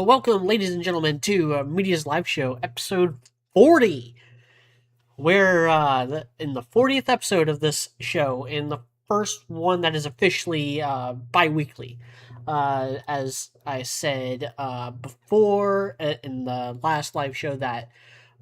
Welcome, ladies and gentlemen, to Media's Live Show, episode 40. We're in the 40th episode of this show, and the first one that is officially bi weekly. As I said before in the last live show, that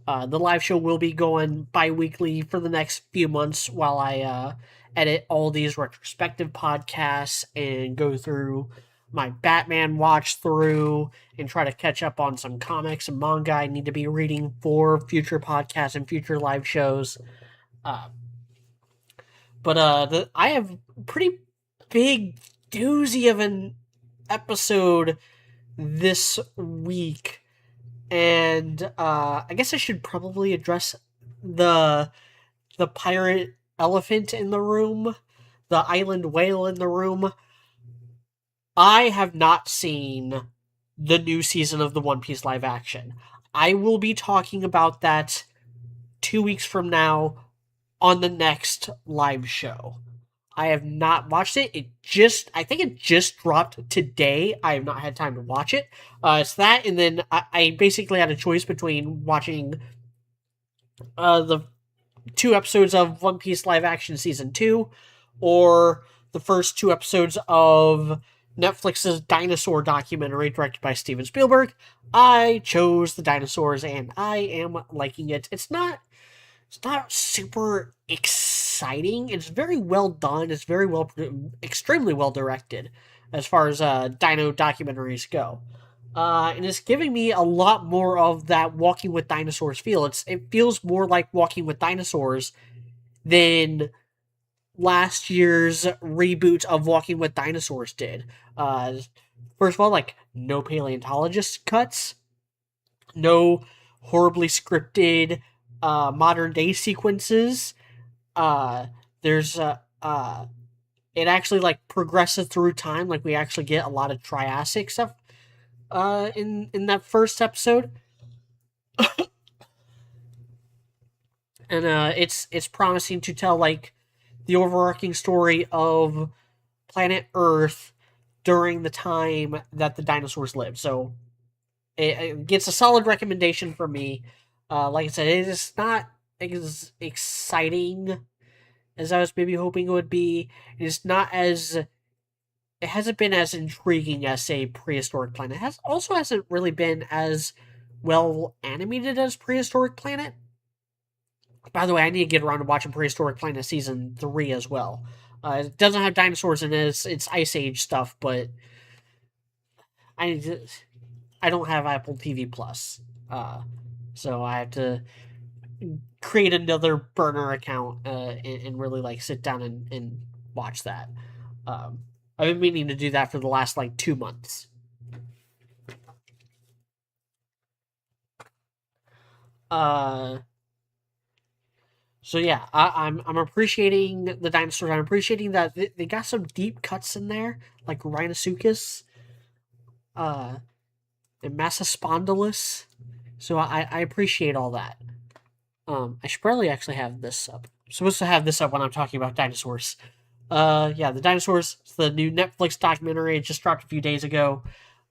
the live show will be going bi weekly for the next few months while I edit all these retrospective podcasts and go through my Batman watch through and try to catch up on some comics and manga I need to be reading for future podcasts and future live shows. Uh, I have pretty big doozy of an episode this week, and I guess I should probably address the pirate elephant in the room, the island whale in the room. I have not seen the new season of the One Piece live action. I will be talking about that 2 weeks from now on the next live show. I have not watched it. I think it just dropped today. I have not had time to watch it. It's that, and then I basically had a choice between watching the 2 episodes of One Piece live action season 2 or the first 2 episodes of Netflix's dinosaur documentary directed by Steven Spielberg. I chose the dinosaurs, and I am liking it. It's not super exciting. It's very well done. It's extremely well directed as far as dino documentaries go. And it's giving me a lot more of that Walking with Dinosaurs feel. It feels more like Walking with Dinosaurs than last year's reboot of Walking with Dinosaurs did. First of all, like, no paleontologist cuts, no horribly scripted modern day sequences. There's it actually like progresses through time. Like, we actually get a lot of Triassic stuff in that first episode. And it's promising to tell like the overarching story of planet Earth during the time that the dinosaurs lived. So it gets a solid recommendation from me. Like I said, it is not as exciting as I was maybe hoping it would be. It hasn't been as intriguing as, say, Prehistoric Planet. Hasn't really been as well animated as Prehistoric Planet. By the way, I need to get around to watching Prehistoric Planet Season 3 as well. It doesn't have dinosaurs in it, it's Ice Age stuff, but I don't have Apple TV Plus. So I have to create another burner account and really like sit down and watch that. I've been meaning to do that for the last like 2 months. So yeah, I'm appreciating the dinosaurs. I'm appreciating that they got some deep cuts in there, like Rhinosuchus, and Massaspondylus. So I appreciate all that. I should probably actually have this up. I'm supposed to have this up when I'm talking about dinosaurs. Yeah, the dinosaurs. It's the new Netflix documentary. It just dropped a few days ago.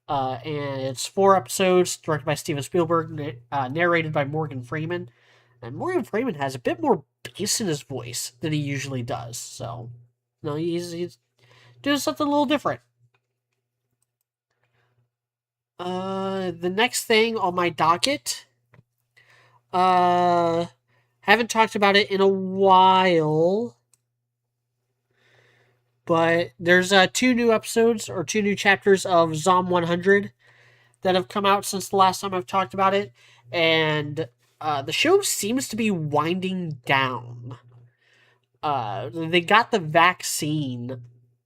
And it's 4 episodes, directed by Steven Spielberg, narrated by Morgan Freeman. And Morgan Freeman has a bit more bass in his voice than he usually does. So, no, he's doing something a little different. The next thing on my docket, haven't talked about it in a while, but there's 2 new episodes or 2 new chapters of Zom 100 that have come out since the last time I've talked about it, and the show seems to be winding down. They got the vaccine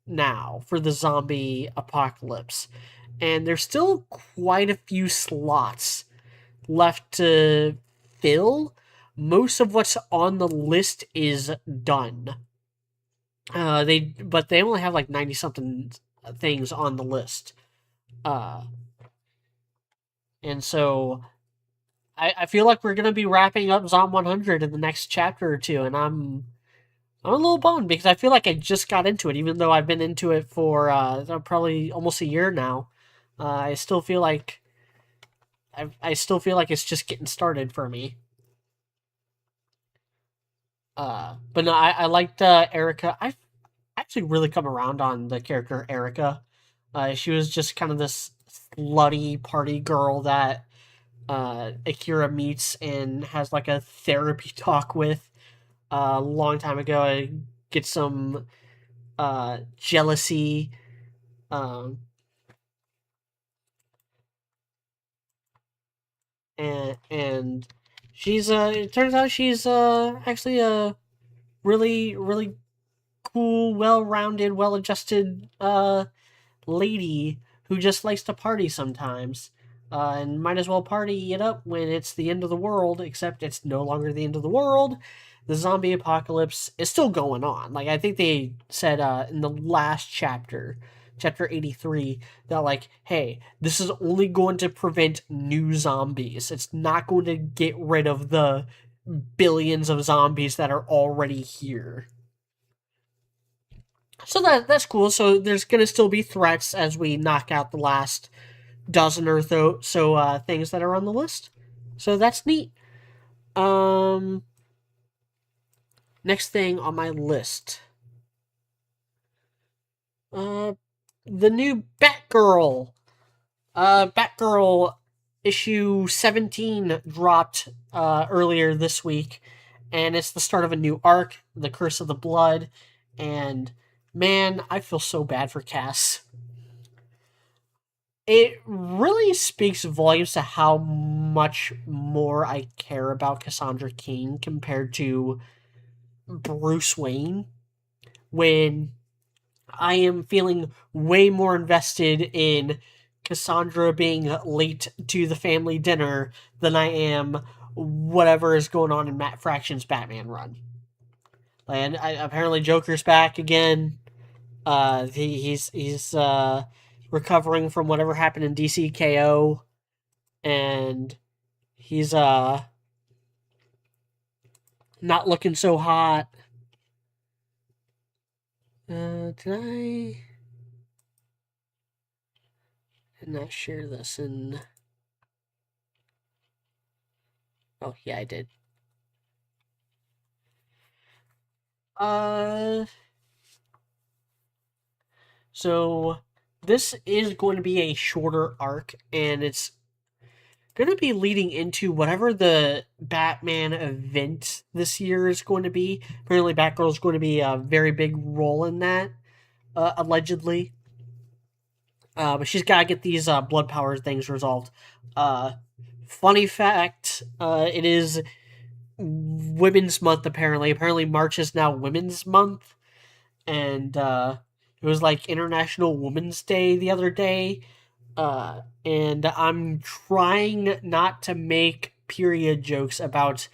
now for the zombie apocalypse, and there's still quite a few slots left to fill. Most of what's on the list is done. They only have like 90 something things on the list. And so I feel like we're gonna be wrapping up Zom 100 in the next chapter or two, and I'm a little bummed because I feel like I just got into it, even though I've been into it for probably almost a year now. I still feel like I still feel like it's just getting started for me. But no, I liked Erica. I've actually really come around on the character Erica. She was just kind of this slutty party girl that Akira meets and has like a therapy talk with a long time ago. I get some jealousy. Um, and she's it turns out she's actually a really cool, well-rounded, well-adjusted lady who just likes to party sometimes. And might as well party it up when it's the end of the world, except it's no longer the end of the world. The zombie apocalypse is still going on. Like, I think they said in the last chapter, chapter 83, that, like, hey, this is only going to prevent new zombies. It's not going to get rid of the billions of zombies that are already here. So that's cool. So there's gonna still be threats as we knock out the last dozen or so things that are on the list. So that's neat. Um, Next thing on my list, uh, the new Batgirl. Batgirl issue 17 dropped earlier this week, and it's the start of a new arc, The Curse of the Blood. And man, I feel so bad for Cass. It really speaks volumes to how much more I care about Cassandra Cain compared to Bruce Wayne, when I am feeling way more invested in Cassandra being late to the family dinner than I am whatever is going on in Matt Fraction's Batman run. And apparently Joker's back again. He's recovering from whatever happened in DCKO, and he's not looking so hot. Did I? Did not share this in. Oh yeah, I did. Uh, so this is going to be a shorter arc, and it's going to be leading into whatever the Batman event this year is going to be. Apparently, Batgirl is going to be a very big role in that, allegedly. But she's got to get these blood power things resolved. Uh, Funny fact: it is Women's Month. Apparently, March is now Women's Month, and it was like International Women's Day the other day. And I'm trying not to make period jokes about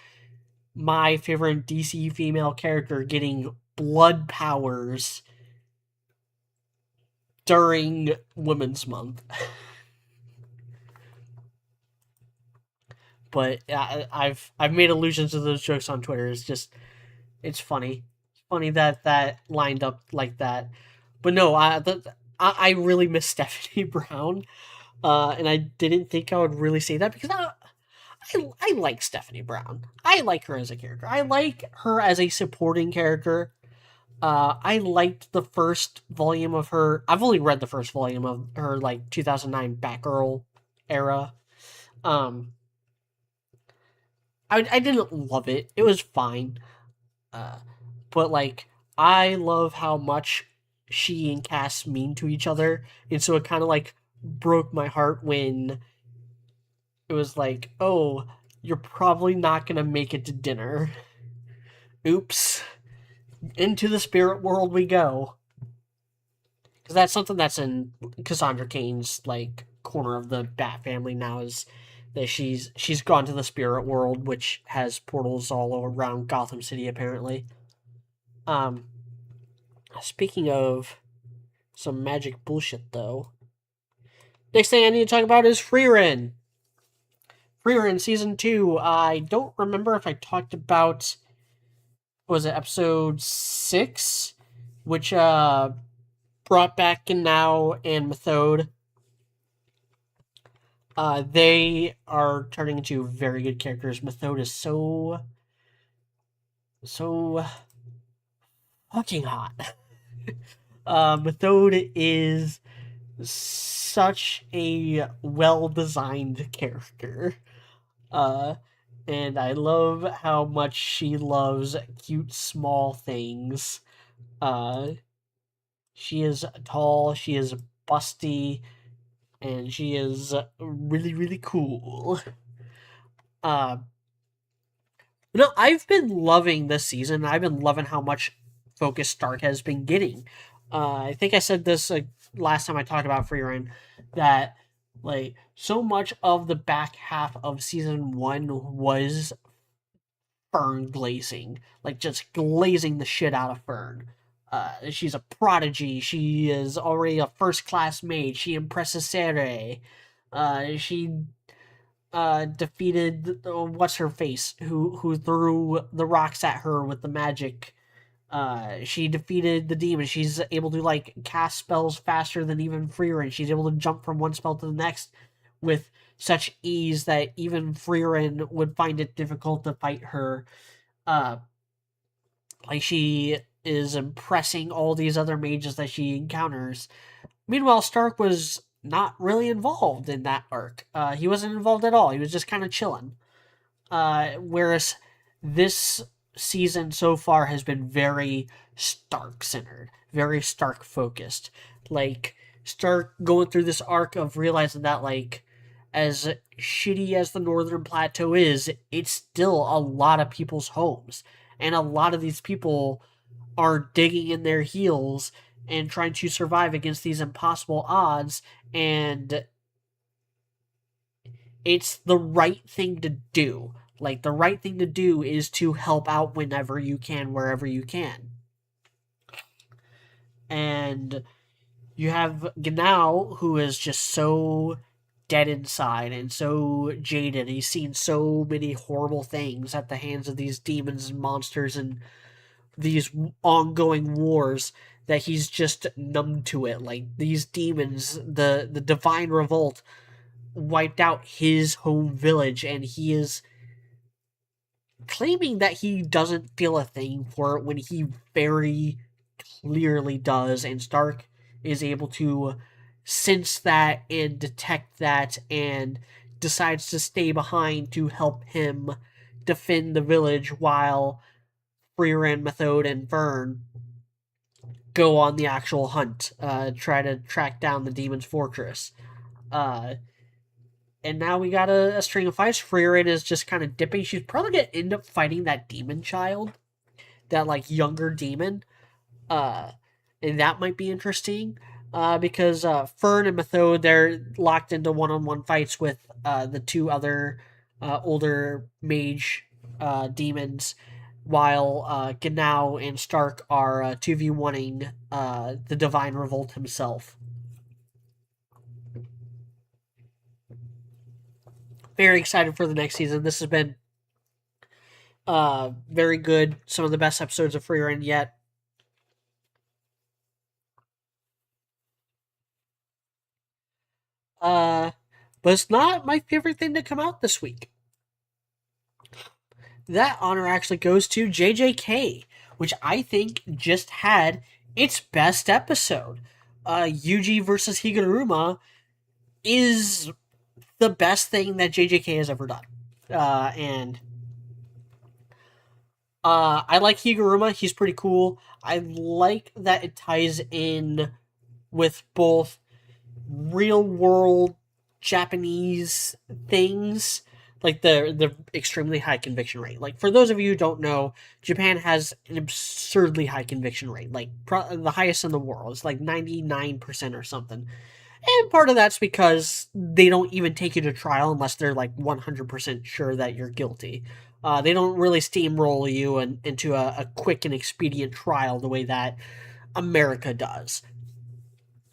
my favorite DC female character getting blood powers during Women's Month. But I've made allusions to those jokes on Twitter. It's funny. It's funny that that lined up like that. But no, I really miss Stephanie Brown. And I didn't think I would really say that because I like Stephanie Brown. I like her as a character. I like her as a supporting character. I liked the first volume of her. I've only read the first volume of her, like 2009 Batgirl era. Um, I didn't love it. It was fine. Uh, but like I love how much she and Cass mean to each other, and so it kind of like broke my heart when it was like, oh, you're probably not gonna make it to dinner. Oops. Into the spirit world we go. Because that's something that's in Cassandra Cain's like corner of the Bat family now, is that she's gone to the spirit world, which has portals all around Gotham City apparently. Um, Speaking of some magic bullshit though, next thing I need to talk about is Freerin. Freerin season 2. I don't remember if I talked about, was it episode 6, which brought back Now and Methode. They are turning into very good characters. Methode is so fucking hot. Methode is such a well designed character. Uh, and I love how much she loves cute small things. Uh, she is tall, she is busty, and she is really, really cool. Uh, no, I've been loving this season. I've been loving how much focus Stark has been getting. I think I said this last time I talked about Freerun, that like so much of the back half of season one was Fern glazing, like just glazing the shit out of Fern. She's a prodigy. She is already a first class mage. She impresses Sere. She defeated what's her face, who threw the rocks at her with the magic. She defeated the demon. She's able to like cast spells faster than even Freerin. She's able to jump from one spell to the next with such ease that even Freerin would find it difficult to fight her. Uh, like she is impressing all these other mages that she encounters. Meanwhile, Stark was not really involved in that arc. He wasn't involved at all. He was just kind of chilling. Whereas this season so far has been very Stark centered, very Stark focused. Like Stark going through this arc of realizing that like as shitty as the Northern Plateau is, it's still a lot of people's homes. And a lot of these people are digging in their heels and trying to survive against these impossible odds. And it's the right thing to do. Like, the right thing to do is to help out whenever you can, wherever you can. And you have Gnau, who is just so dead inside and so jaded. He's seen so many horrible things at the hands of these demons and monsters and these ongoing wars that he's just numb to it. Like, these demons, the divine revolt wiped out his home village, and he is claiming that he doesn't feel a thing for it when he very clearly does, and Stark is able to sense that and detect that and decides to stay behind to help him defend the village while Freeran, Methode, and Vern go on the actual hunt, try to track down the demon's fortress. Uh, and now we got a string of fights. Freeran is just kind of dipping. She's probably gonna end up fighting that demon child, that like younger demon. Uh, and that might be interesting. Because Fern and Methode, they're locked into one-on-one fights with the two other older mage demons, while Gnau and Stark are 2v1ing the Divine Revolt himself. Very excited for the next season. This has been very good. Some of the best episodes of Free Reign yet. Uh, but it's not my favorite thing to come out this week. That honor actually goes to JJK, which I think just had its best episode. Yuji versus Higuruma is the best thing that JJK has ever done. And I like Higuruma. He's pretty cool. I like that it ties in with both real world Japanese things, like the extremely high conviction rate. Like for those of you who don't know, Japan has an absurdly high conviction rate, like the highest in the world. It's like 99% or something. And part of that's because they don't even take you to trial unless they're like 100% sure that you're guilty. They don't really steamroll you into a quick and expedient trial the way that America does.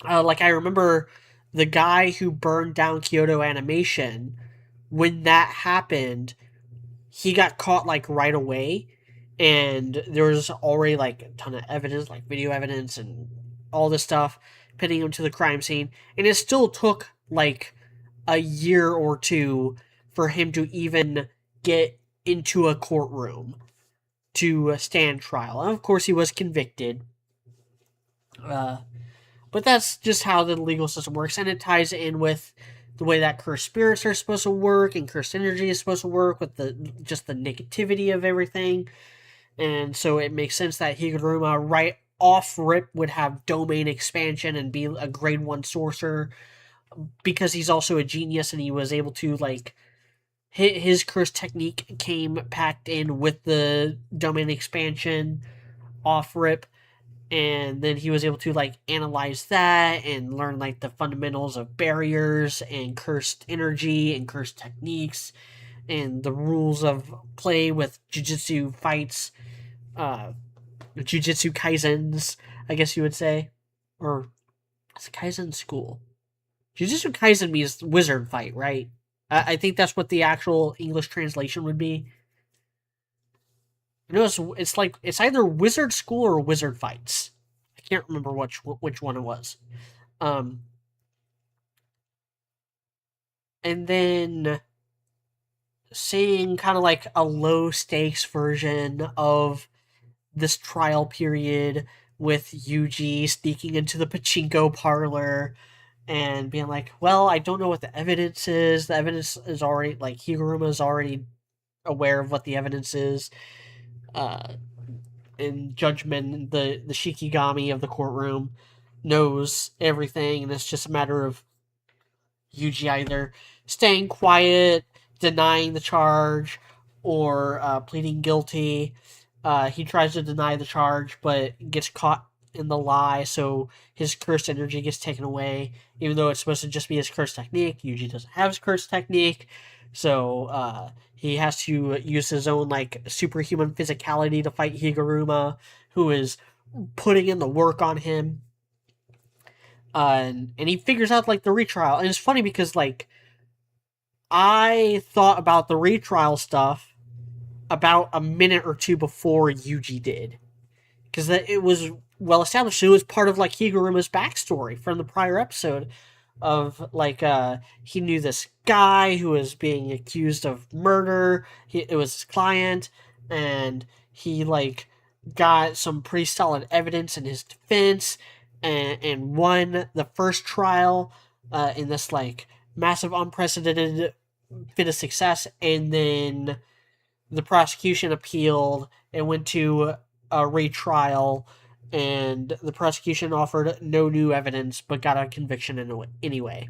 Like I remember the guy who burned down Kyoto Animation, when that happened, he got caught like right away, and there was already like a ton of evidence, like video evidence and all this stuff, pinning him to the crime scene, and it still took like a year or two for him to even get into a courtroom to stand trial. And of course, he was convicted. Uh, but that's just how the legal system works, and it ties in with the way that cursed spirits are supposed to work and cursed energy is supposed to work with the just the negativity of everything. And so it makes sense that Higuruma right off rip would have domain expansion and be a grade 1 sorcerer, because he's also a genius and he was able to like his curse technique came packed in with the domain expansion off rip, and then he was able to like analyze that and learn like the fundamentals of barriers and cursed energy and cursed techniques and the rules of play with jujutsu fights, uh jujutsu kaizens, I guess you would say. Or it's kaizen school. Jujutsu kaisen means wizard fight, right? I think that's what the actual English translation would be. You know, it's like it's either wizard school or wizard fights. I can't remember which one it was. Um, and then seeing kind of like a low stakes version of this trial period with Yuji sneaking into the pachinko parlor and being like, well, I don't know what the evidence is. The evidence is already, like, Higuruma is already aware of what the evidence is. And Judgment, the Shikigami of the courtroom, knows everything, and it's just a matter of Yuji either staying quiet, denying the charge, or pleading guilty. He tries to deny the charge, but gets caught in the lie, so his cursed energy gets taken away. Even though it's supposed to just be his cursed technique, Yuji doesn't have his cursed technique, so he has to use his own like superhuman physicality to fight Higuruma, who is putting in the work on him. And he figures out like the retrial, and it's funny because like I thought about the retrial stuff about a minute or two before Yuji did, because it was well established. It was part of like Higuruma's backstory from the prior episode of like he knew this guy who was being accused of murder. It was his client, and he like got some pretty solid evidence in his defense, and won the first trial in this like massive unprecedented bit of success. And then the prosecution appealed and went to a retrial, and the prosecution offered no new evidence but got a conviction anyway.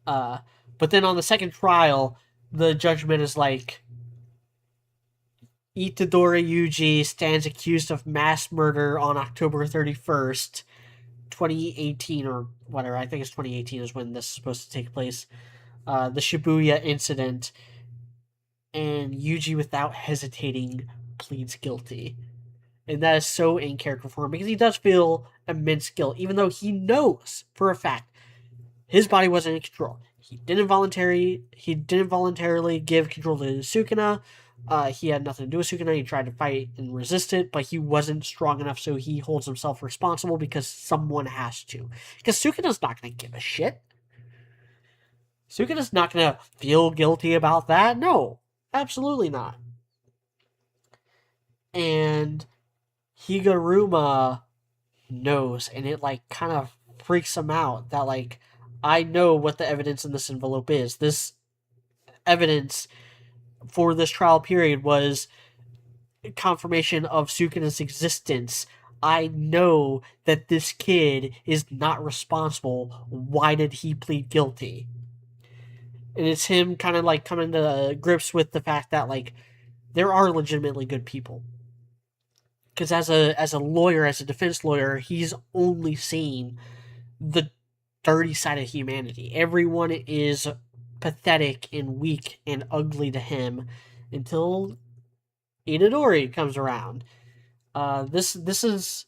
But then on the second trial, the judgment is like, Itadori Yuji stands accused of mass murder on October 31st, 2018, or whatever. I think it's 2018 is when this is supposed to take place. The Shibuya incident. And Yuji, without hesitating, pleads guilty. And that is so in character for him, because he does feel immense guilt, even though he knows for a fact his body wasn't in control. He didn't voluntarily give control to Sukuna. He had nothing to do with Sukuna. He tried to fight and resist it, but he wasn't strong enough, so he holds himself responsible because someone has to. Because Sukuna's not going to give a shit. Sukuna's not going to feel guilty about that. No, absolutely not. And Higuruma knows, and it like kind of freaks him out that like, I know what the evidence in this envelope is. This evidence for this trial period was confirmation of Sukuna's existence. I know that this kid is not responsible. Why did he plead guilty? And it's him kind of like coming to grips with the fact that like there are legitimately good people. Because as a lawyer, as a defense lawyer, he's only seen the dirty side of humanity. Everyone is pathetic and weak and ugly to him until Itadori comes around. This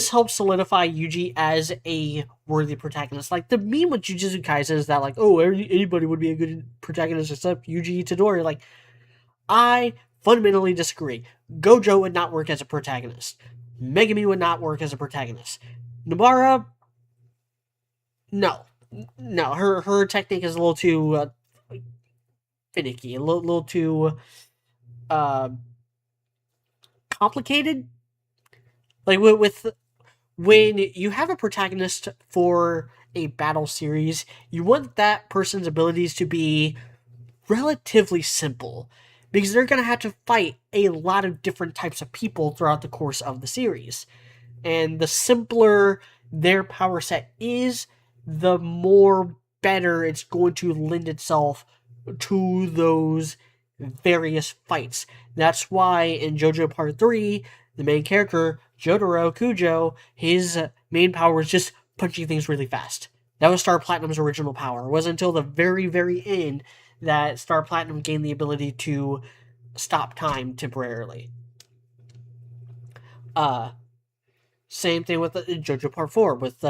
helps solidify Yuji as a worthy protagonist. Like the meme with Jujutsu Kaisen is that like, oh, anybody would be a good protagonist except Yuji Itadori. Like, I fundamentally disagree. Gojo would not work as a protagonist. Megumi would not work as a protagonist. Nobara, no. No, her technique is a little too finicky, a little too uh, complicated. Like with when you have a protagonist for a battle series, you want that person's abilities to be relatively simple because they're going to have to fight a lot of different types of people throughout the course of the series. And the simpler their power set is, the more better it's going to lend itself to those various fights. That's why in JoJo Part 3, the main character, Jotaro Kujo, his main power is just punching things really fast. That was Star Platinum's original power. It wasn't until the very, very end that Star Platinum gained the ability to stop time temporarily. Uh, Same thing with JoJo Part 4 with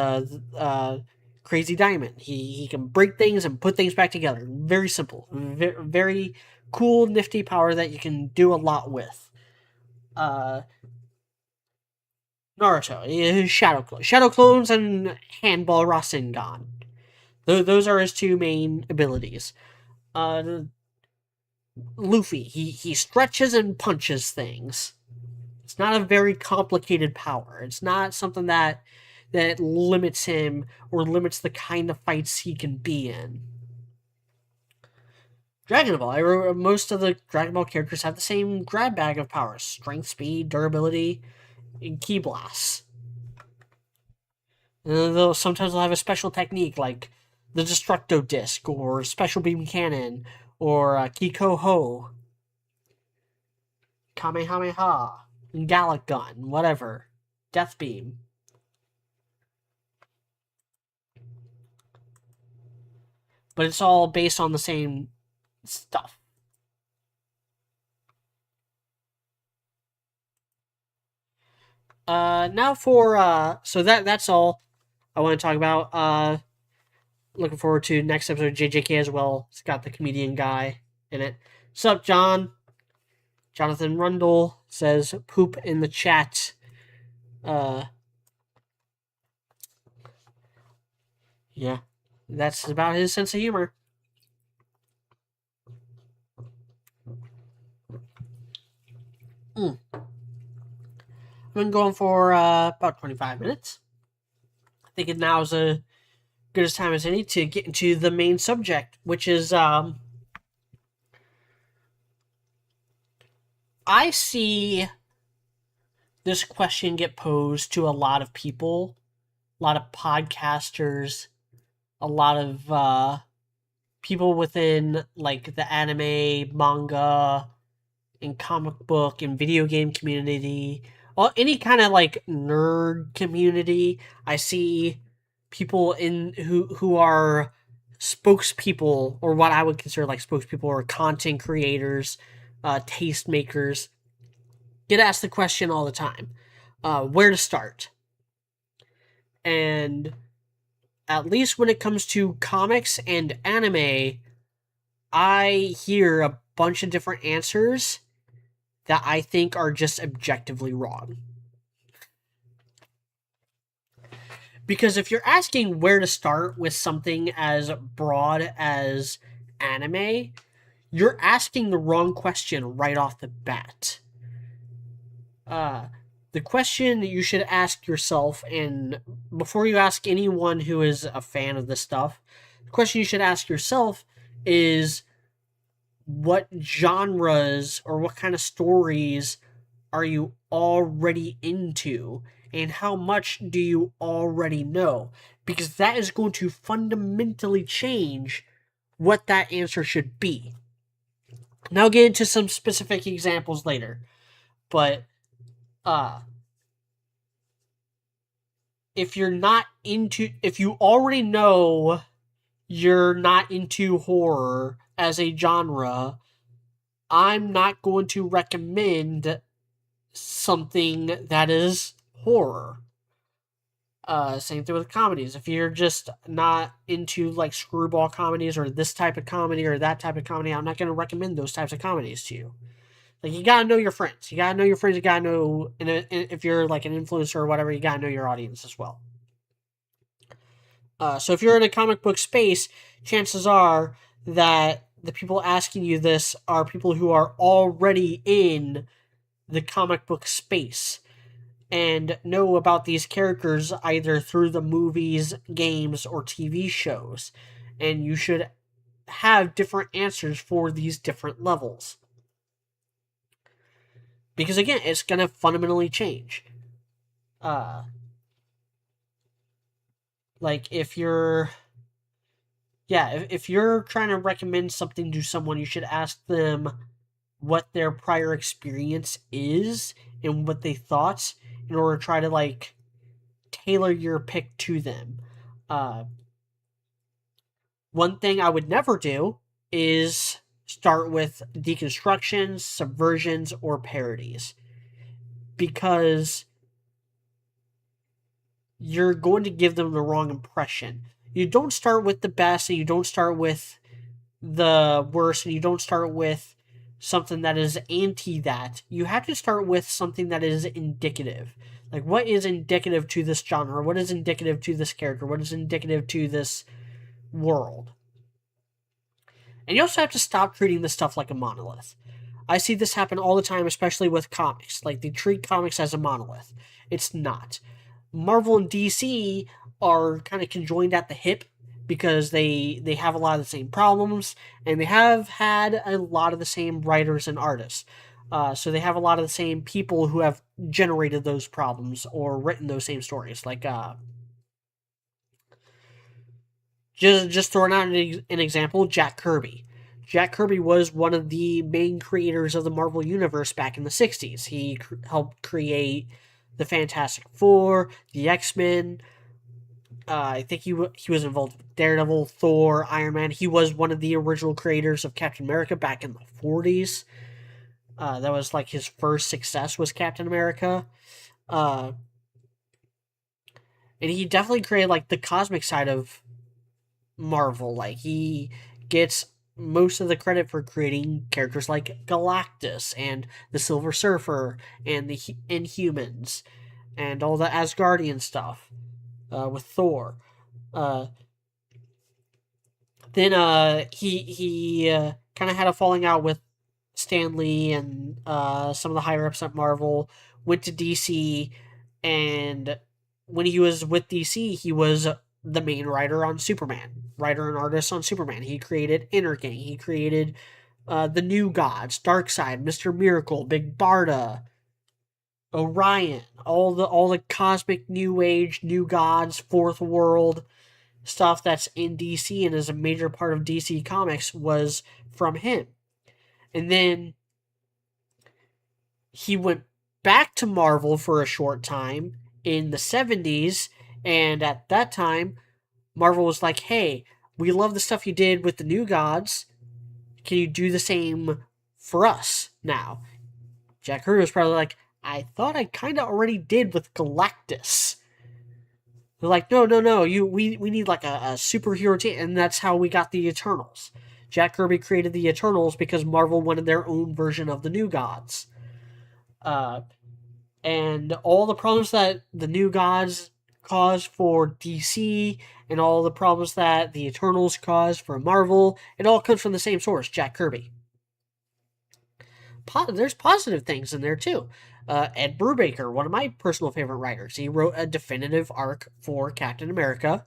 Crazy Diamond. He can break things and put things back together. Very simple. Very cool, nifty power that you can do a lot with. Uh, Naruto, Shadow Clones, and Handball Rasengan. Those are his two main abilities. Uh, Luffy, he stretches and punches things. It's not a very complicated power. It's not something that limits him or limits the kind of fights he can be in. Dragon Ball. Most of the Dragon Ball characters have the same grab bag of powers: strength, speed, durability, and ki blasts. Sometimes they'll have a special technique like the Destructo Disc or Special Beam Cannon or Kiko Ho, Kamehameha, Gallic Gun, whatever. Death Beam. But it's all based on the same stuff. Now for so that's all I want to talk about. Looking forward to next episode of JJK as well. It's got the comedian guy in it. What's up, John? Jonathan Rundle says poop in the chat. Uh, yeah, that's about his sense of humor. I've been going for about 25 minutes. I think now is a good as time as any to get into the main subject, which is I see this question get posed to a lot of people, a lot of podcasters, a lot of people within like the anime, manga, and comic book and video game community, any kind of like nerd community. I see people in who are spokespeople or what I would consider like spokespeople or content creators, tastemakers get asked the question all the time, where to start. And at least when it comes to comics and anime, I hear a bunch of different answers that I think are just objectively wrong. Because if you're asking where to start with something as broad as anime, you're asking the wrong question right off the bat. Uh, the question that you should ask yourself, and before you ask anyone who is a fan of this stuff, the question you should ask yourself is what genres or what kind of stories are you already into? And how much do you already know? Because that is going to fundamentally change what that answer should be. Now I'll get into some specific examples later. But if you already know you're not into horror as a genre, I'm not going to recommend something that is horror. Same thing with comedies. If you're just not into like screwball comedies or this type of comedy or that type of comedy, I'm not going to recommend those types of comedies to you. Like you gotta know your friends. You gotta know your friends. You gotta know, and if you're like an influencer or whatever, you gotta know your audience as well. So if you're in a comic book space, chances are that the people asking you this are people who are already in the comic book space and know about these characters either through the movies, games, or TV shows. And you should have different answers for these different levels. Because again, it's going to fundamentally change. Uh, like if you're if you're trying to recommend something to someone, you should ask them what their prior experience is and what they thought in order to try to like tailor your pick to them. Uh, One thing I would never do is start with deconstructions, subversions, or parodies because you're going to give them the wrong impression. You don't start with the best and you don't start with the worst and you don't start with something that is anti that. You have to start with something that is indicative. Like, what is indicative to this genre? What is indicative to this character? What is indicative to this world? And you also have to stop treating this stuff like a monolith. I see this happen all the time, especially with comics. Like, they treat comics as a monolith. It's not. Marvel and DC are kind of conjoined at the hip because they have a lot of the same problems and they have had a lot of the same writers and artists. So they have a lot of the same people who have generated those problems or written those same stories. Like just throwing out an example, Jack Kirby. Jack Kirby was one of the main creators of the Marvel Universe back in the 60s. He helped create the Fantastic Four, the X-Men. I think he was involved with Daredevil, Thor, Iron Man. He was one of the original creators of Captain America back in the 40s. That was like his first success was Captain America. And he definitely created like the cosmic side of Marvel. Like he gets most of the credit for creating characters like Galactus and the Silver Surfer and the Inhumans and all the Asgardian stuff with Thor. Uh, then he kind of had a falling out with Stan Lee and some of the higher ups at Marvel. Went to DC, and when he was with DC, he was the main writer on Superman, writer and artist on Superman. He created Gang. He created the New Gods, Darkseid, Mister Miracle, Big Barda, Orion, all the cosmic New Age, New Gods, Fourth World stuff that's in DC and is a major part of DC Comics was from him. And then he went back to Marvel for a short time in the 70s, and at that time, Marvel was like, hey, we love the stuff you did with the New Gods. Can you do the same for us now? Jack Kirby was probably like, I thought I kind of already did with Galactus. They're like, no, we need like a superhero team, and that's how we got the Eternals. Jack Kirby created the Eternals because Marvel wanted their own version of the New Gods. And all the problems that the New Gods caused for DC and all the problems that the Eternals caused for Marvel, it all comes from the same source, Jack Kirby. There's positive things in there too. Ed Brubaker, one of my personal favorite writers, he wrote a definitive arc for Captain America,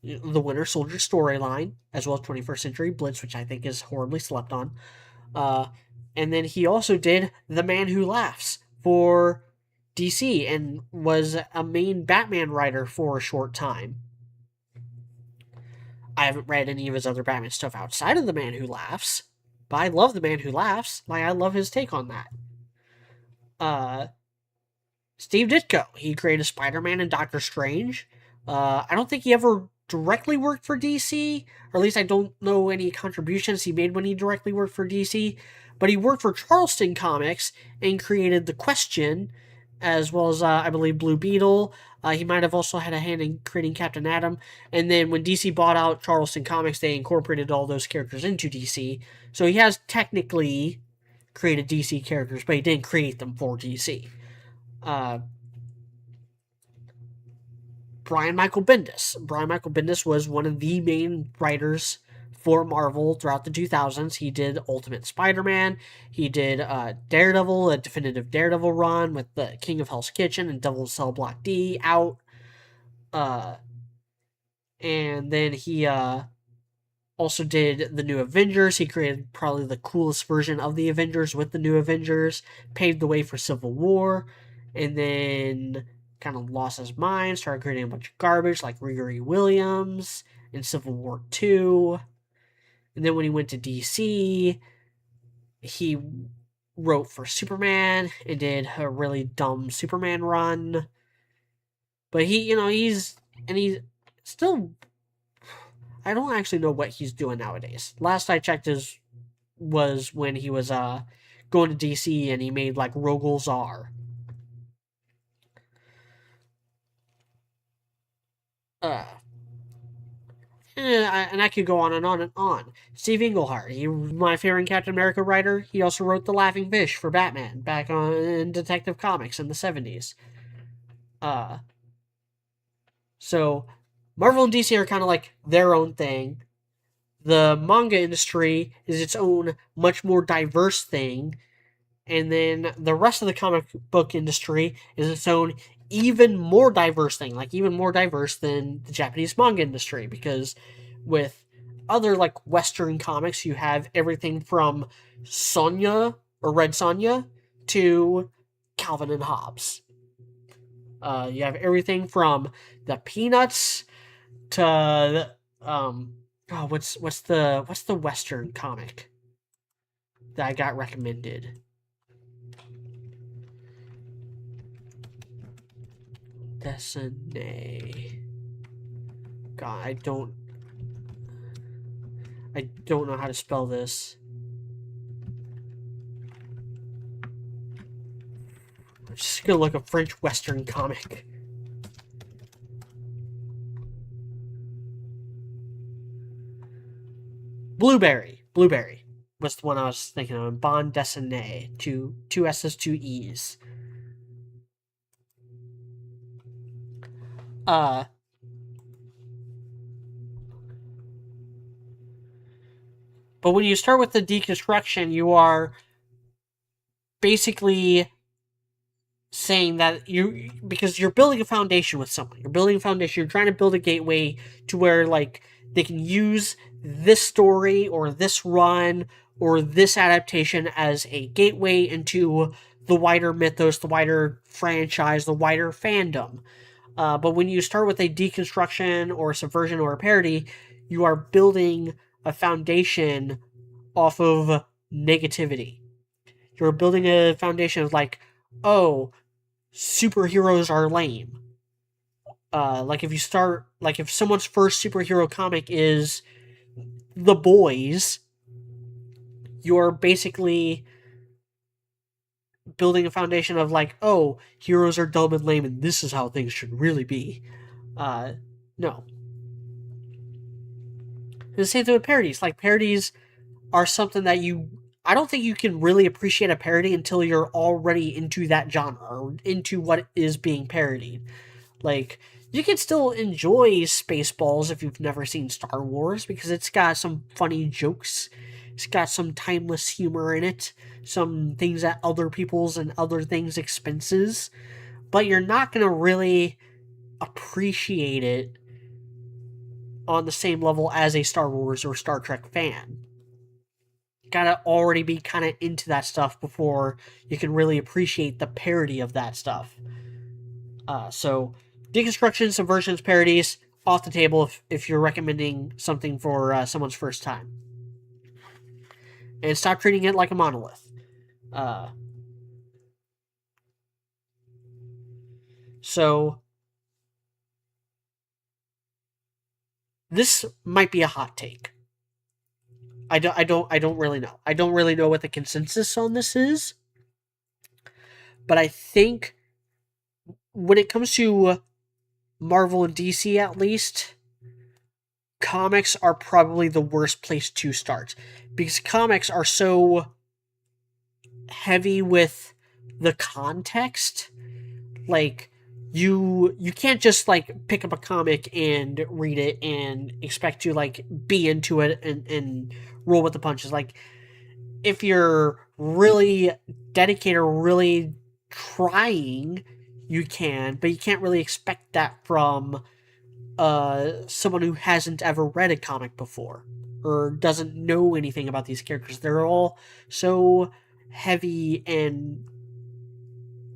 the Winter Soldier storyline, as well as 21st Century Blitz, which I think is horribly slept on. And then he also did The Man Who Laughs for DC and was a main Batman writer for a short time. I haven't read any of his other Batman stuff outside of The Man Who Laughs, but I love The Man Who Laughs. Like, I love his take on that. Steve Ditko, he created Spider-Man and Doctor Strange. I don't think he ever directly worked for DC, or at least I don't know any contributions he made when he directly worked for DC, but he worked for Charleston Comics and created The Question, as well as, I believe, Blue Beetle. He might have also had a hand in creating Captain Atom, and then when DC bought out Charleston Comics, they incorporated all those characters into DC, so he has technically created DC characters, but he didn't create them for DC. Brian Michael Bendis. Brian Michael Bendis was one of the main writers for Marvel throughout the 2000s. He did Ultimate Spider-Man. He did Daredevil, a definitive Daredevil run with the King of Hell's Kitchen and Devil Cell Block D out. And then he also did the New Avengers. He created probably the coolest version of the Avengers with the New Avengers, paved the way for Civil War, and then kind of lost his mind, started creating a bunch of garbage like Riri Williams in Civil War 2. And then when he went to DC, he wrote for Superman and did a really dumb Superman run. But he's still, I don't actually know what he's doing nowadays. Last I checked was when he was going to DC and he made like Rogol Czar. And I could go on and on and on. Steve Englehart, he was my favorite Captain America writer. He also wrote The Laughing Fish for Batman back in Detective Comics in the 70s. So Marvel and DC are kind of like their own thing. The manga industry is its own, much more diverse thing. And then the rest of the comic book industry is its own, even more diverse thing, like even more diverse than the Japanese manga industry, because with other like Western comics, you have everything from Sonya or Red Sonja to Calvin and Hobbes. You have everything from the Peanuts to what's the Western comic that I got recommended? Destiny. God, I don't know how to spell this. I'm just gonna look up French Western comic. Blueberry was the one I was thinking of. Bande dessinée, two S's, two E's. But when you start with the deconstruction, you are basically saying that because you're building a foundation with someone. You're building a foundation. You're trying to build a gateway to where like they can use this story or this run or this adaptation as a gateway into the wider mythos, the wider franchise, the wider fandom. But when you start with a deconstruction or a subversion or a parody, you are building a foundation off of negativity. You're building a foundation of like, oh, superheroes are lame. Like if someone's first superhero comic is The Boys, you're basically building a foundation of like, oh, heroes are dumb and lame and this is how things should really be. No. The same thing with parodies. Like, parodies are something that I don't think you can really appreciate a parody until you're already into that genre, or into what is being parodied. Like, you can still enjoy Spaceballs if you've never seen Star Wars, because it's got some funny jokes. It's got some timeless humor in it. Some things at other people's and other things' expenses. But you're not going to really appreciate it on the same level as a Star Wars or Star Trek fan. You gotta already be kind of into that stuff before you can really appreciate the parody of that stuff. So, deconstruction, subversions, parodies, off the table if you're recommending something for someone's first time. And stop treating it like a monolith. So, this might be a hot take. I don't really know. I don't really know what the consensus on this is. But I think when it comes to Marvel and DC, at least, comics are probably the worst place to start. Because comics are so heavy with the context. Like, you can't just like pick up a comic and read it and expect to like be into it and roll with the punches. Like if you're really dedicated or really trying, you can, but you can't really expect that from someone who hasn't ever read a comic before or doesn't know anything about these characters. They're all so heavy and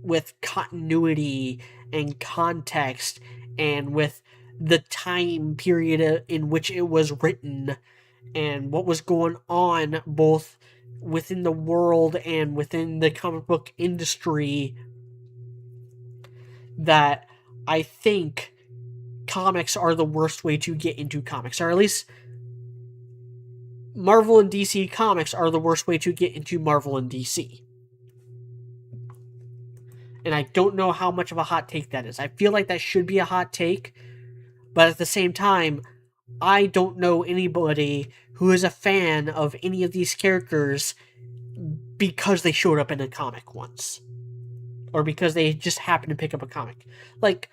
with continuity and context and with the time period in which it was written and what was going on both within the world and within the comic book industry, that I think comics are the worst way to get into comics, or at least Marvel and DC comics are the worst way to get into Marvel and DC. And I don't know how much of a hot take that is. I feel like that should be a hot take, but at the same time, I don't know anybody who is a fan of any of these characters because they showed up in a comic once. Or because they just happened to pick up a comic. Like,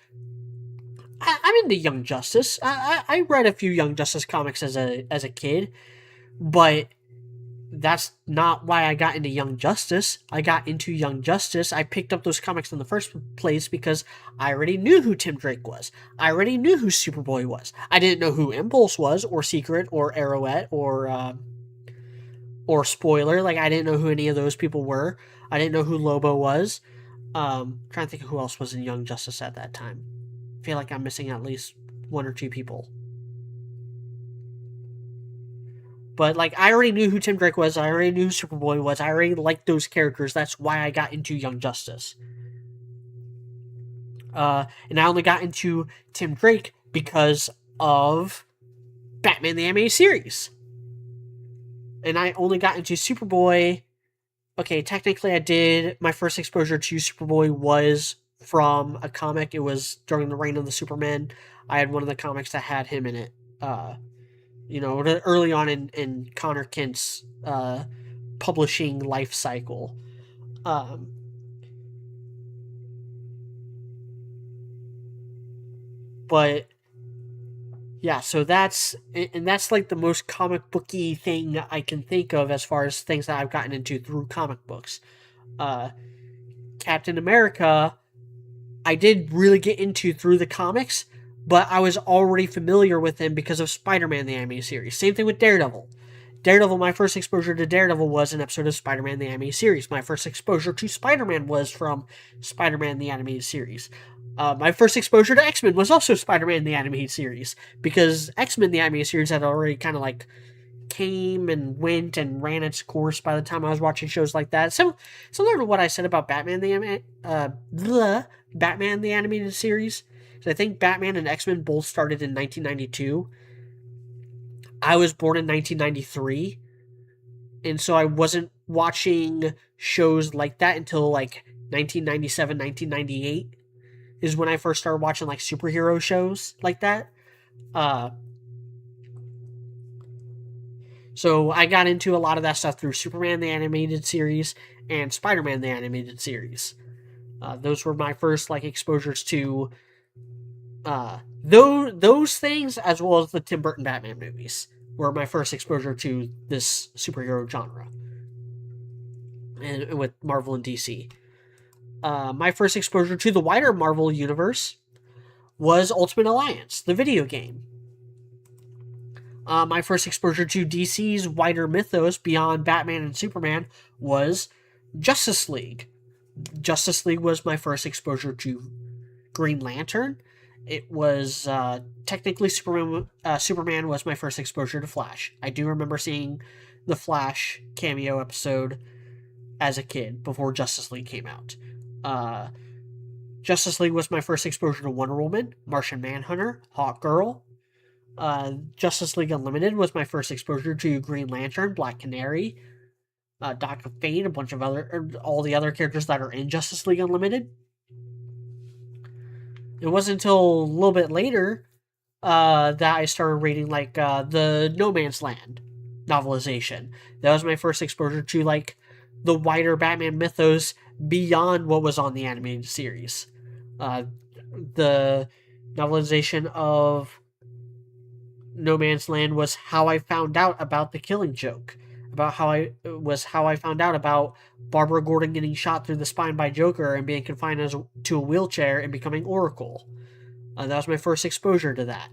I'm into Young Justice. I read a few Young Justice comics as a kid, but that's not why I got into Young Justice. I got into Young Justice. I picked up those comics in the first place because I already knew who Tim Drake was. I already knew who Superboy was. I didn't know who Impulse was, or Secret, or Arrowette, or Spoiler. Like, I didn't know who any of those people were. I didn't know who Lobo was. Trying to think of who else was in Young Justice at that time. I feel like I'm missing at least one or two people. But, like, I already knew who Tim Drake was. I already knew who Superboy was. I already liked those characters. That's why I got into Young Justice. And I only got into Tim Drake because of Batman the Animated Series. And I only got into Superboy. Okay, technically I did. My first exposure to Superboy was from a comic. It was during the reign of the Superman. I had one of the comics that had him in it. Early on in Connor Kent's publishing life cycle. But yeah, so that's like the most comic booky thing I can think of as far as things that I've gotten into through comic books. Captain America, I did really get into through the comics, but I was already familiar with him because of Spider-Man the Animated Series. Same thing with Daredevil. My first exposure to Daredevil was an episode of Spider-Man the Animated Series. My first exposure to Spider-Man was from Spider-Man the Animated Series. My first exposure to X-Men was also Spider-Man the Animated Series, because X-Men the Animated Series had already kind of like came and went and ran its course by the time I was watching shows like that. So similar to what I said about Batman the Animated Series. So I think Batman and X-Men both started in 1992. I was born in 1993, and so I wasn't watching shows like that until like 1997, 1998 is when I first started watching like superhero shows like that. So I got into a lot of that stuff through Superman the Animated Series and Spider-Man the Animated Series. Those were my first like exposures to those things, as well as the Tim Burton Batman movies, were my first exposure to this superhero genre, and with Marvel and DC. My first exposure to the wider Marvel universe was Ultimate Alliance, the video game. My first exposure to DC's wider mythos beyond Batman and Superman was Justice League. Justice League was my first exposure to Green Lantern. It was technically Superman was my first exposure to Flash. I do remember seeing the Flash cameo episode as a kid before Justice League came out. Justice League was my first exposure to Wonder Woman, Martian Manhunter, Hawkgirl. Justice League Unlimited was my first exposure to Green Lantern, Black Canary, Doc of Fate, a bunch of all the other characters that are in Justice League Unlimited. It wasn't until a little bit later that I started reading like the No Man's Land novelization. That was my first exposure to like the wider Batman mythos beyond what was on the animated series. the novelization of No Man's Land was how I found out about the Killing Joke, about how I found out about Barbara Gordon getting shot through the spine by Joker and being confined to a wheelchair and becoming Oracle. That was my first exposure to that.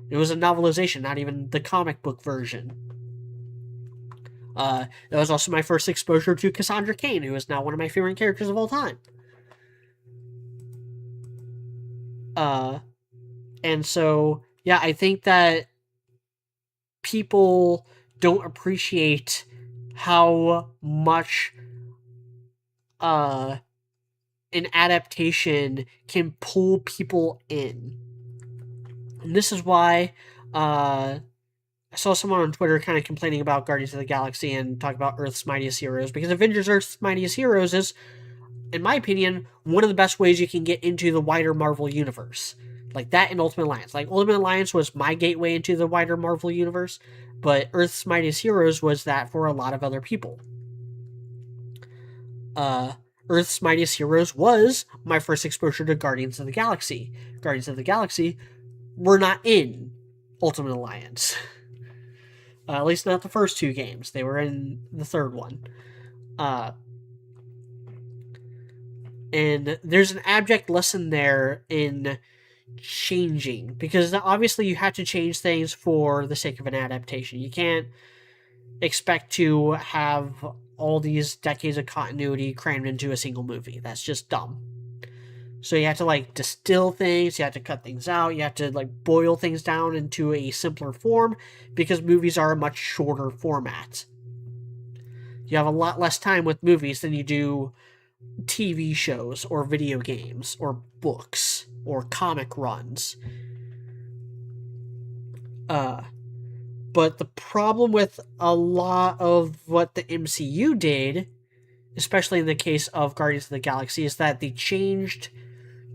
It was a novelization, not even the comic book version. That was also my first exposure to Cassandra Cain, who is now one of my favorite characters of all time. And so, yeah, I think that people don't appreciate how much an adaptation can pull people in. And this is why I saw someone on Twitter kind of complaining about Guardians of the Galaxy and talk about Earth's Mightiest Heroes, because Avengers Earth's Mightiest Heroes is, in my opinion, one of the best ways you can get into the wider Marvel universe. Like that and Ultimate Alliance. Like, Ultimate Alliance was my gateway into the wider Marvel universe, but Earth's Mightiest Heroes was that for a lot of other people. Earth's Mightiest Heroes was my first exposure to Guardians of the Galaxy. Guardians of the Galaxy were not in Ultimate Alliance. At least not the first two games. They were in the third one. And there's an abject lesson there in changing, because obviously you have to change things for the sake of an adaptation. You can't expect to have all these decades of continuity crammed into a single movie. That's just dumb. So you have to like distill things, you have to cut things out, you have to like boil things down into a simpler form, because movies are a much shorter format. You have a lot less time with movies than you do TV shows or video games or books or comic runs. But the problem with a lot of what the MCU did, especially in the case of Guardians of the Galaxy, is that they changed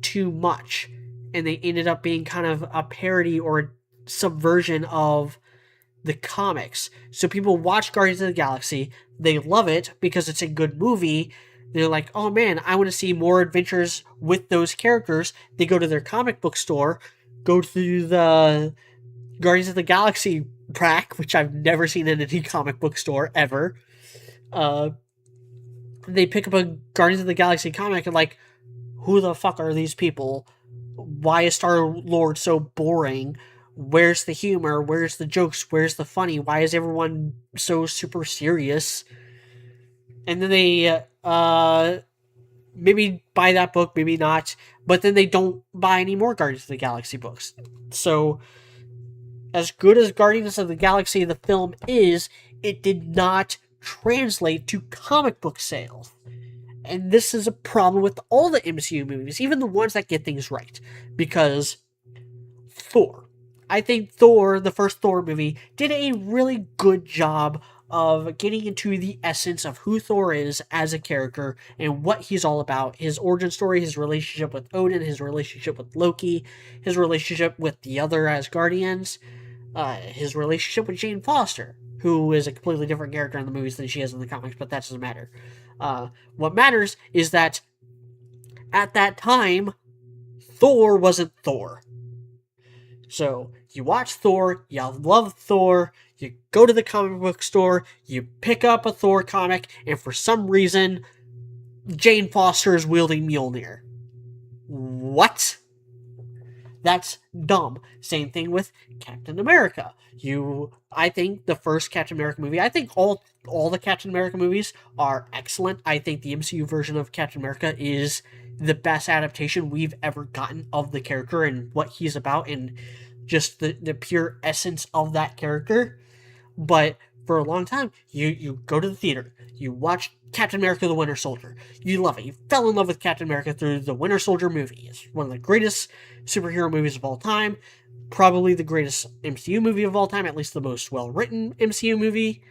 too much, and they ended up being kind of a parody or a subversion of the comics. So people watch Guardians of the Galaxy, they love it because it's a good movie. They're like, oh man, I want to see more adventures with those characters. They go to their comic book store, go through the Guardians of the Galaxy rack, which I've never seen in any comic book store ever. They pick up a Guardians of the Galaxy comic and like, who the fuck are these people? Why is Star-Lord so boring? Where's the humor? Where's the jokes? Where's the funny? Why is everyone so super serious? And then they maybe buy that book, maybe not, but then they don't buy any more Guardians of the Galaxy books. So, as good as Guardians of the Galaxy the film is, it did not translate to comic book sales. And this is a problem with all the MCU movies, even the ones that get things right. Because Thor. I think Thor, the first Thor movie, did a really good job of getting into the essence of who Thor is as a character and what he's all about. His origin story, his relationship with Odin, his relationship with Loki, his relationship with the other Asgardians, his relationship with Jane Foster, who is a completely different character in the movies than she is in the comics, but that doesn't matter. What matters is that at that time, Thor wasn't Thor. So you watch Thor, you love Thor, you go to the comic book store, you pick up a Thor comic, and for some reason, Jane Foster is wielding Mjolnir. What? That's dumb. Same thing with Captain America. I think the first Captain America movie, I think all the Captain America movies are excellent. I think the MCU version of Captain America is the best adaptation we've ever gotten of the character and what he's about and just the pure essence of that character. But for a long time, you go to the theater, you watch Captain America the Winter Soldier, you love it, you fell in love with Captain America through the Winter Soldier movie. It's one of the greatest superhero movies of all time, probably the greatest MCU movie of all time, at least the most well-written MCU movie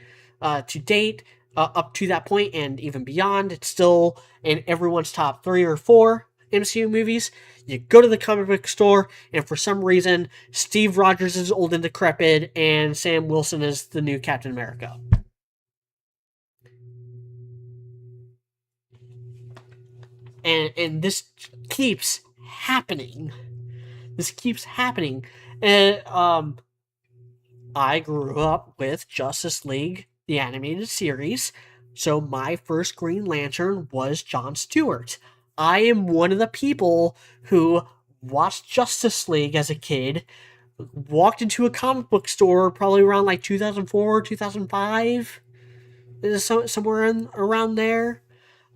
to date, up to that point and even beyond. It's still in everyone's top 3 or 4 MCU movies. You go to the comic book store, and for some reason, Steve Rogers is old and decrepit, and Sam Wilson is the new Captain America. And this keeps happening. This keeps happening. And I grew up with Justice League, the animated series, so my first Green Lantern was John Stewart. I am one of the people who watched Justice League as a kid, walked into a comic book store probably around like 2004, 2005, somewhere around there.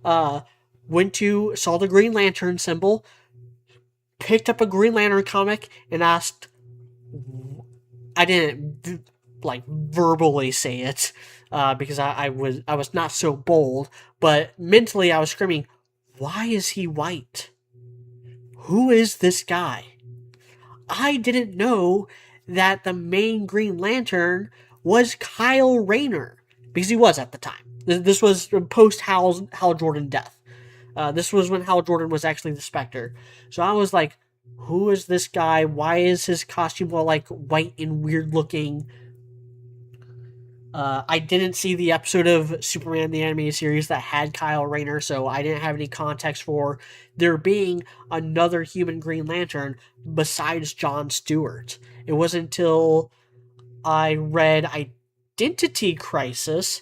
Uh, saw the Green Lantern symbol, picked up a Green Lantern comic, and asked, I didn't like verbally say it because I was not so bold, but mentally I was screaming, "Why is he white? Who is this guy?" I didn't know that the main Green Lantern was Kyle Rayner, because he was at the time. This was post Hal Jordan death. This was when Hal Jordan was actually the Spectre. So I was like, who is this guy? Why is his costume all like white and weird looking? I didn't see the episode of Superman the Animated Series that had Kyle Rayner, so I didn't have any context for there being another human Green Lantern besides John Stewart. It wasn't until I read Identity Crisis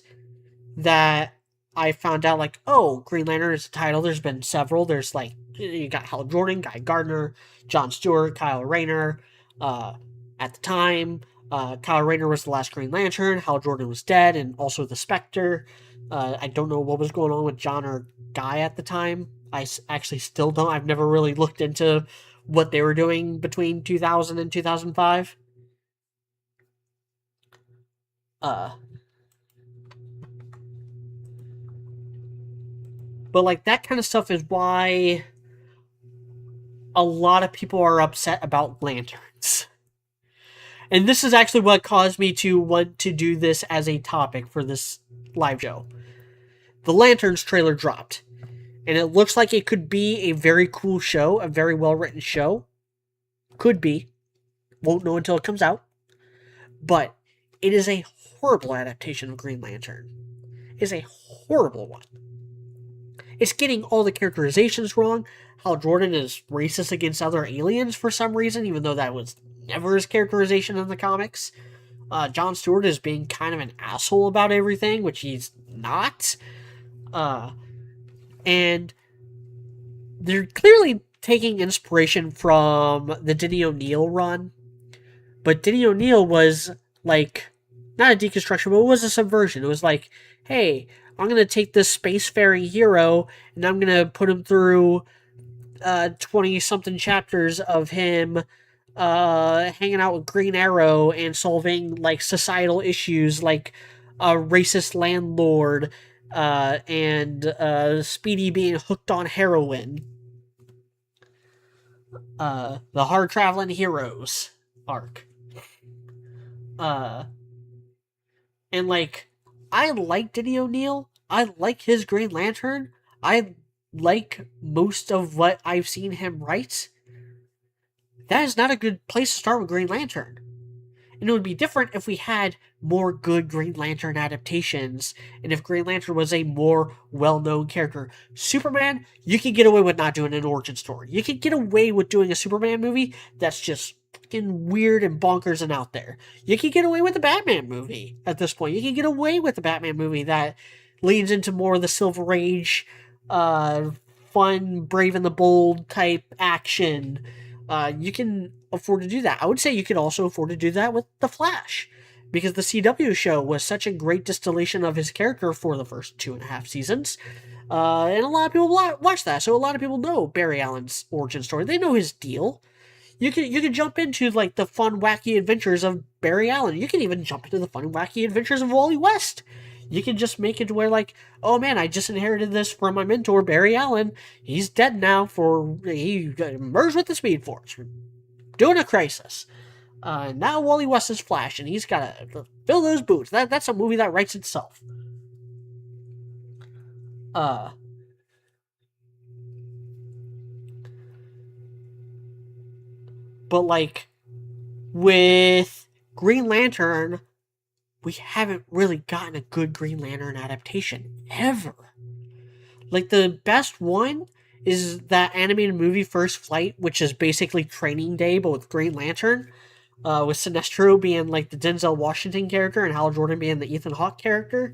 that I found out, like, oh, Green Lantern is a title. There's been several. There's like, you got Hal Jordan, Guy Gardner, John Stewart, Kyle Rayner. At the time, Kyle Rayner was the last Green Lantern. Hal Jordan was dead, and also the Spectre. I don't know what was going on with John or Guy at the time. I actually still don't. I've never really looked into what they were doing between 2000 and 2005. But like that kind of stuff is why a lot of people are upset about lanterns. And this is actually what caused me to want to do this as a topic for this live show. The Lanterns trailer dropped, and it looks like it could be a very cool show, a very well written show. Could be. Won't know until it comes out. But it is a horrible adaptation of Green Lantern. It is a horrible one. It's getting all the characterizations wrong. Hal Jordan is racist against other aliens for some reason, even though that was never his characterization in the comics. John Stewart is being kind of an asshole about everything, which he's not. And they're clearly taking inspiration from the Denny O'Neil run. But Denny O'Neil was like, not a deconstruction, but it was a subversion. It was like, hey, I'm going to take this spacefaring hero and I'm going to put him through 20-something chapters of him hanging out with Green Arrow and solving like societal issues like a racist landlord and Speedy being hooked on heroin. The Hard Traveling Heroes arc. And like, I like Denny O'Neil. I like his Green Lantern. I like most of what I've seen him write. That is not a good place to start with Green Lantern. And it would be different if we had more good Green Lantern adaptations, and if Green Lantern was a more well-known character. Superman, you can get away with not doing an origin story. You can get away with doing a Superman movie that's just fucking weird and bonkers and out there. You can get away with a Batman movie at this point. You can get away with a Batman movie that leans into more of the Silver Age, fun, Brave and the Bold type action. You can afford to do that. I would say you could also afford to do that with The Flash, because the CW show was such a great distillation of his character for the first 2.5 seasons. And a lot of people watch that, so a lot of people know Barry Allen's origin story. They know his deal. You can jump into like the fun, wacky adventures of Barry Allen. You can even jump into the fun, wacky adventures of Wally West. You can just make it to where, like, oh man, I just inherited this from my mentor, Barry Allen. He's dead now he merged with the Speed Force. Doing a crisis. Now Wally West is Flash, and he's got to fill those boots. That's a movie that writes itself. But like, with Green Lantern, we haven't really gotten a good Green Lantern adaptation ever. Like, the best one is that animated movie First Flight, which is basically Training Day, but with Green Lantern, with Sinestro being like the Denzel Washington character and Hal Jordan being the Ethan Hawke character.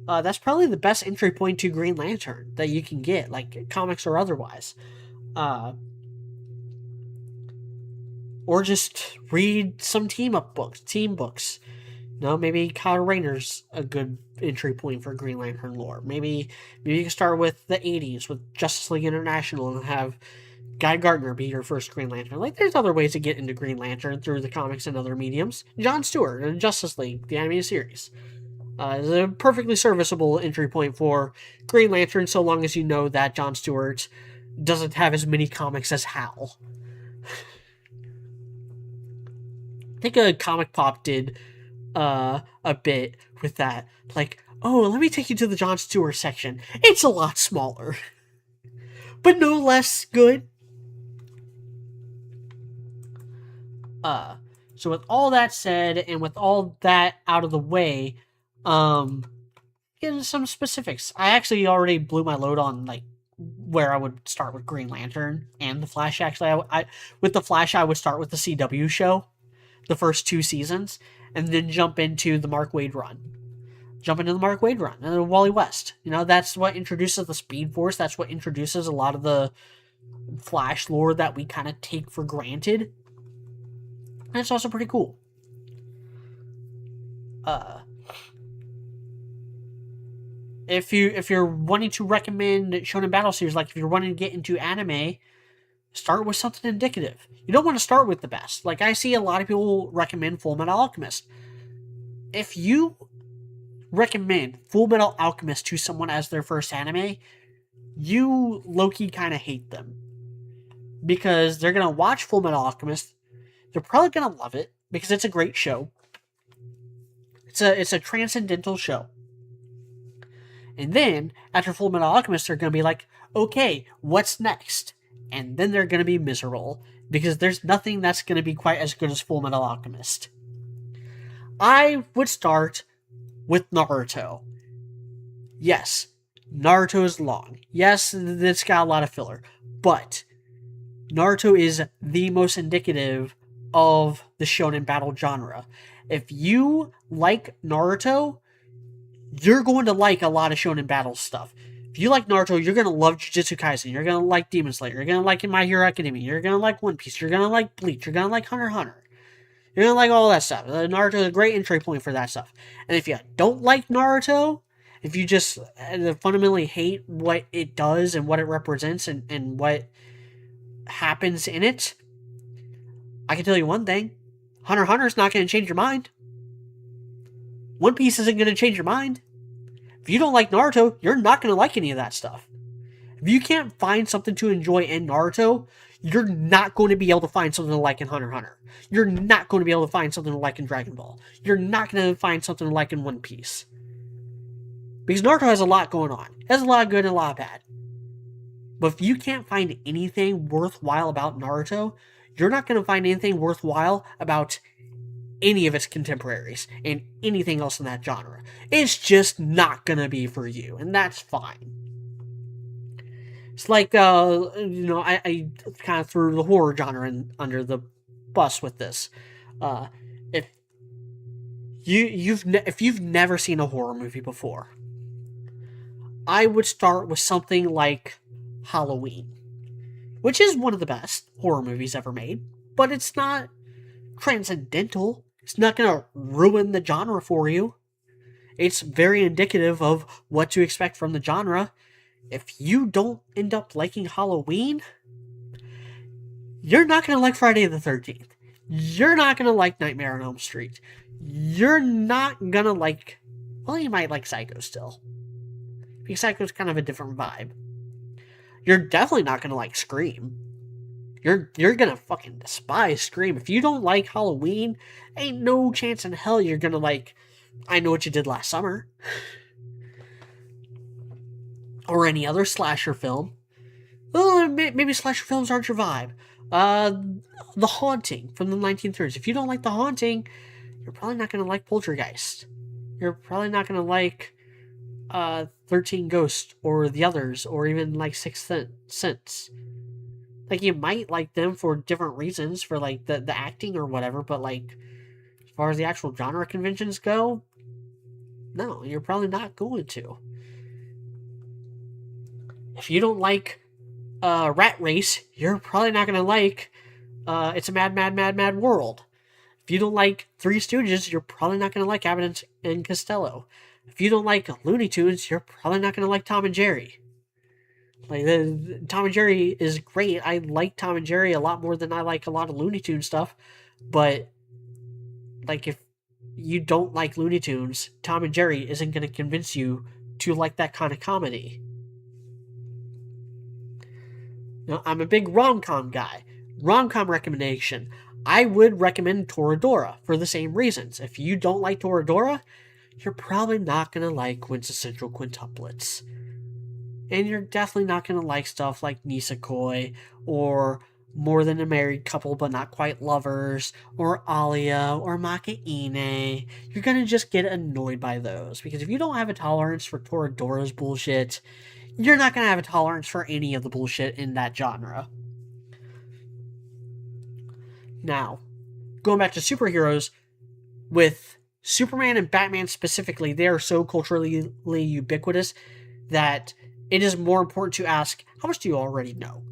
That's probably the best entry point to Green Lantern that you can get, like comics or otherwise. Or just read some team books. Maybe Kyle Rayner's a good entry point for Green Lantern lore. Maybe you can start with the 80s with Justice League International and have Guy Gardner be your first Green Lantern. Like, there's other ways to get into Green Lantern through the comics and other mediums. Jon Stewart in Justice League, the animated series, is a perfectly serviceable entry point for Green Lantern, so long as you know that Jon Stewart doesn't have as many comics as Hal. I think a Comic Pop did a bit with that. Like, oh, let me take you to the Jon Stewart section. It's a lot smaller, but no less good. So with all that said, and with all that out of the way, get into some specifics. I actually already blew my load on like where I would start with Green Lantern and the Flash. Actually, I with the Flash, I would start with the CW show, the first 2 seasons, and then jump into the Mark Waid run. And Wally West. That's what introduces the Speed Force. That's what introduces a lot of the Flash lore that we kind of take for granted. And it's also pretty cool. If you're wanting to recommend Shonen Battle Series, like if you're wanting to get into anime, start with something indicative. You don't want to start with the best. Like, I see a lot of people recommend Full Metal Alchemist. If you recommend Full Metal Alchemist to someone as their first anime, you low-key kind of hate them. Because they're going to watch Full Metal Alchemist. They're probably going to love it because it's a great show. It's a transcendental show. And then, after Full Metal Alchemist, they're going to be like, okay, what's next? And then they're going to be miserable because there's nothing that's going to be quite as good as Full Metal Alchemist. I would start with Naruto. Yes, Naruto is long. Yes, it's got a lot of filler. But Naruto is the most indicative of the shonen battle genre. If you like Naruto, you're going to like a lot of shonen battle stuff. If you like Naruto, you're going to love Jujutsu Kaisen. You're going to like Demon Slayer. You're going to like My Hero Academia. You're going to like One Piece. You're going to like Bleach. You're going to like Hunter x Hunter. You're going to like all that stuff. Naruto is a great entry point for that stuff. And if you don't like Naruto, if you just fundamentally hate what it does and what it represents and what happens in it, I can tell you one thing. Hunter x Hunter is not going to change your mind. One Piece isn't going to change your mind. If you don't like Naruto, you're not going to like any of that stuff. If you can't find something to enjoy in Naruto, you're not going to be able to find something to like in Hunter x Hunter. You're not going to be able to find something to like in Dragon Ball. You're not going to find something to like in One Piece. Because Naruto has a lot going on. It has a lot of good and a lot of bad. But if you can't find anything worthwhile about Naruto, you're not going to find anything worthwhile about any of its contemporaries and anything else in that genre. It's just not going to be for you, and that's fine. It's like, I kind of threw the horror genre under the bus with this. If you've never seen a horror movie before, I would start with something like Halloween, which is one of the best horror movies ever made, but it's not transcendental. It's not going to ruin the genre for you. It's very indicative of what to expect from the genre. If you don't end up liking Halloween, you're not going to like Friday the 13th. You're not going to like Nightmare on Elm Street. You're not going to like... Well, you might like Psycho still. Because Psycho's kind of a different vibe. You're definitely not going to like Scream. You're gonna fucking despise Scream. If you don't like Halloween, ain't no chance in hell you're gonna like I Know What You Did Last Summer. Or any other slasher film. Well, maybe slasher films aren't your vibe. The Haunting from the 1930s. If you don't like The Haunting, you're probably not gonna like Poltergeist. You're probably not gonna like 13 Ghosts or the others, or even like Sixth Sense. Like, you might like them for different reasons, for like the acting or whatever, but like, as far as the actual genre conventions go, no, you're probably not going to. If you don't like Rat Race, you're probably not going to like It's a Mad, Mad, Mad, Mad World. If you don't like Three Stooges, you're probably not going to like Abbott and Costello. If you don't like Looney Tunes, you're probably not going to like Tom and Jerry. Like, Tom and Jerry is great. I like Tom and Jerry a lot more than I like a lot of Looney Tunes stuff. But, like, if you don't like Looney Tunes, Tom and Jerry isn't going to convince you to like that kind of comedy. Now, I'm a big rom-com guy. Rom-com recommendation. I would recommend Toradora for the same reasons. If you don't like Toradora, you're probably not going to like Quintessential Quintuplets. And you're definitely not going to like stuff like Nisekoi, or More Than a Married Couple But Not Quite Lovers, or Alia, or Makaine. You're going to just get annoyed by those, because if you don't have a tolerance for Toradora's bullshit, you're not going to have a tolerance for any of the bullshit in that genre. Now, going back to superheroes, with Superman and Batman specifically, they are so culturally ubiquitous that it is more important to ask, how much do you already know?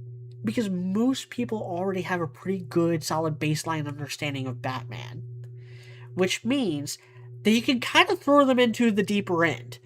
Because most people already have a pretty good, solid baseline understanding of Batman. Which means that you can kind of throw them into the deeper end,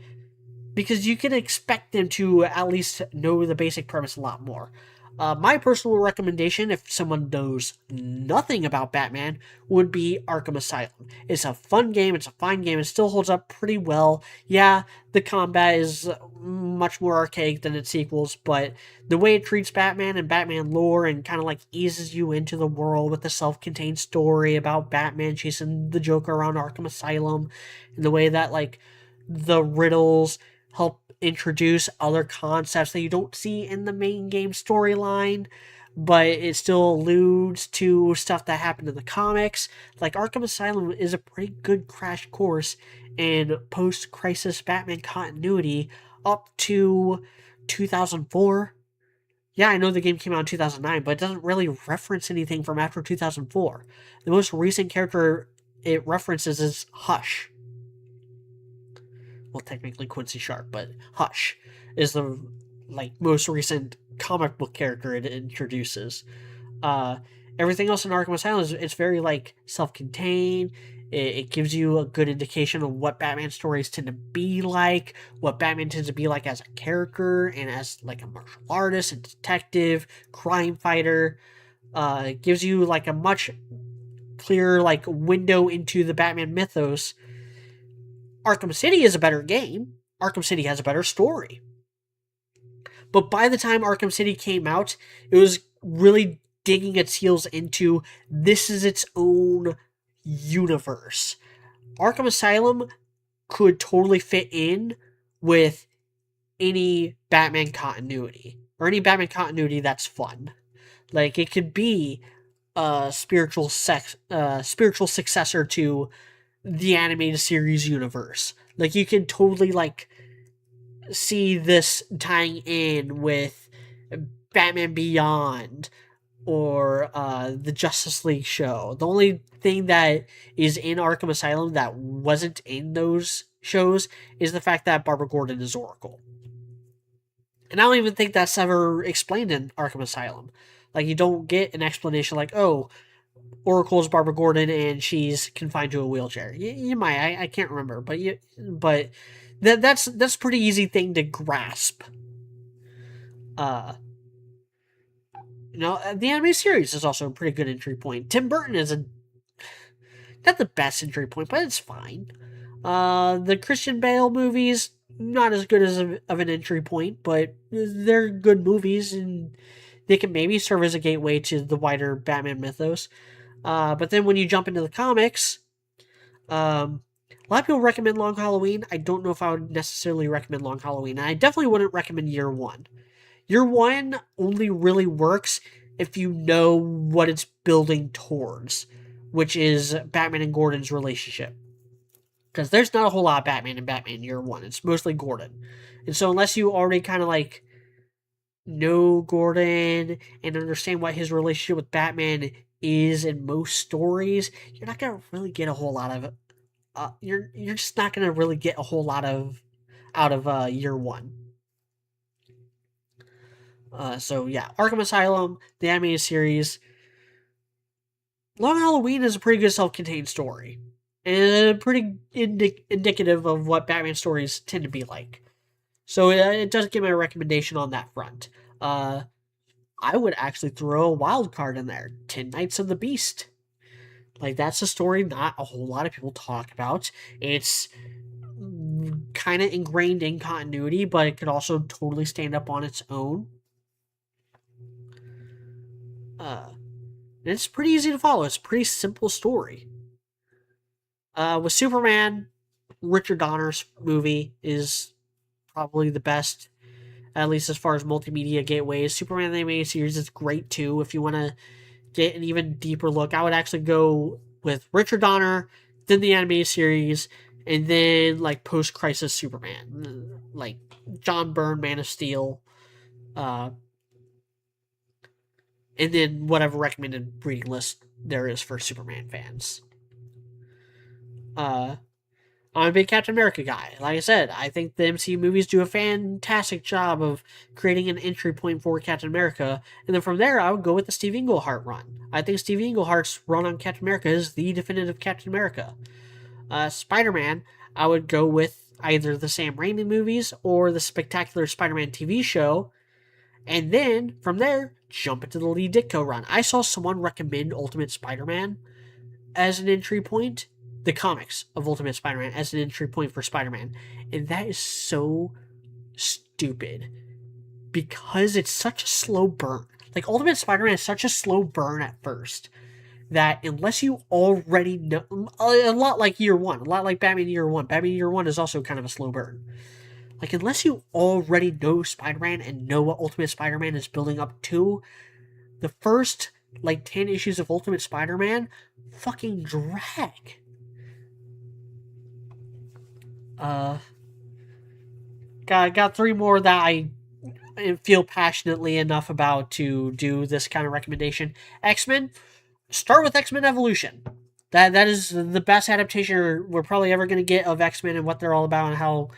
because you can expect them to at least know the basic premise a lot more. My personal recommendation, if someone knows nothing about Batman, would be Arkham Asylum. It's a fun game, it's a fine game, it still holds up pretty well. Yeah, the combat is much more archaic than its sequels, but the way it treats Batman and Batman lore, and kind of like eases you into the world with a self-contained story about Batman chasing the Joker around Arkham Asylum, and the way that, like, the riddles help introduce other concepts that you don't see in the main game storyline, but it still alludes to stuff that happened in the comics. Like, Arkham Asylum is a pretty good crash course in post-crisis Batman continuity up to 2004. Yeah, I know the game came out in 2009, but it doesn't really reference anything from after 2004. The most recent character it references is Hush. Well, technically Quincy Sharp, but Hush is the, like, most recent comic book character it introduces. Everything else in Arkham Asylum is, it's very, like, self-contained. It gives you a good indication of what Batman stories tend to be like, what Batman tends to be like as a character, and as, like, a martial artist, a detective, crime fighter. It gives you, like, a much clearer, like, window into the Batman mythos. Arkham City is a better game. Arkham City has a better story. But by the time Arkham City came out, it was really digging its heels into, this is its own universe. Arkham Asylum could totally fit in with any Batman continuity, or any Batman continuity that's fun. Like, it could be a spiritual successor to the animated series universe. Like, you can totally, like, see this tying in with Batman Beyond, or the Justice League show. The only thing that is in Arkham Asylum that wasn't in those shows is the fact that Barbara Gordon is Oracle. And I don't even think that's ever explained in Arkham Asylum. Like, you don't get an explanation like, oh, Oracle's Barbara Gordon and she's confined to a wheelchair. You might, I can't remember, but that's pretty easy thing to grasp. The animated series is also a pretty good entry point. Tim Burton is not the best entry point, but it's fine. The Christian Bale movies, not as good as of an entry point, but they're good movies, and they can maybe serve as a gateway to the wider Batman mythos. But then when you jump into the comics, a lot of people recommend Long Halloween. I don't know if I would necessarily recommend Long Halloween. I definitely wouldn't recommend Year One. Year One only really works if you know what it's building towards, which is Batman and Gordon's relationship. because there's not a whole lot of Batman in Batman Year One. It's mostly Gordon, and so unless you already kind of like know Gordon and understand what his relationship with Batman is in most stories, you're not gonna really get a whole lot of. You're just not gonna really get a whole lot of out of Year One. So yeah, Arkham Asylum, the animated series. Long Halloween is a pretty good self-contained story, and pretty indicative of what Batman stories tend to be like. So it does give me a recommendation on that front. Uh, I would actually throw a wild card in there. 10 Nights of the Beast. Like, that's a story not a whole lot of people talk about. It's kind of ingrained in continuity, but it could also totally stand up on its own. Uh, and it's pretty easy to follow. It's a pretty simple story. With Superman, Richard Donner's movie is probably the best, at least as far as multimedia gateways. Superman the Animated Series is great too. If you want to get an even deeper look, I would actually go with Richard Donner, then the animated series, and then like post Crisis Superman, like John Byrne, Man of Steel, uh, and then whatever recommended reading list there is for Superman fans. Uh, I'm a big Captain America guy. Like I said, I think the MCU movies do a fantastic job of creating an entry point for Captain America, and then from there, I would go with the Steve Englehart run. I think Steve Englehart's run on Captain America is the definitive Captain America. Spider-Man, I would go with either the Sam Raimi movies or the Spectacular Spider-Man TV show, and then from there, jump into the Lee Ditko run. I saw someone recommend Ultimate Spider-Man as an entry point, the comics of Ultimate Spider-Man as an entry point for Spider-Man, and that is so stupid because it's such a slow burn. Like, Ultimate Spider-Man is such a slow burn at first that unless you already know, a lot like Year One, a lot like Batman Year One. Batman Year One is also kind of a slow burn. Like, unless you already know Spider-Man and know what Ultimate Spider-Man is building up to, the first like 10 issues of Ultimate Spider-Man fucking drag. Uh, got three more that I feel passionately enough about to do this kind of recommendation. X-Men. Start with X-Men Evolution. That is the best adaptation we're probably ever going to get of X-Men and what they're all about and how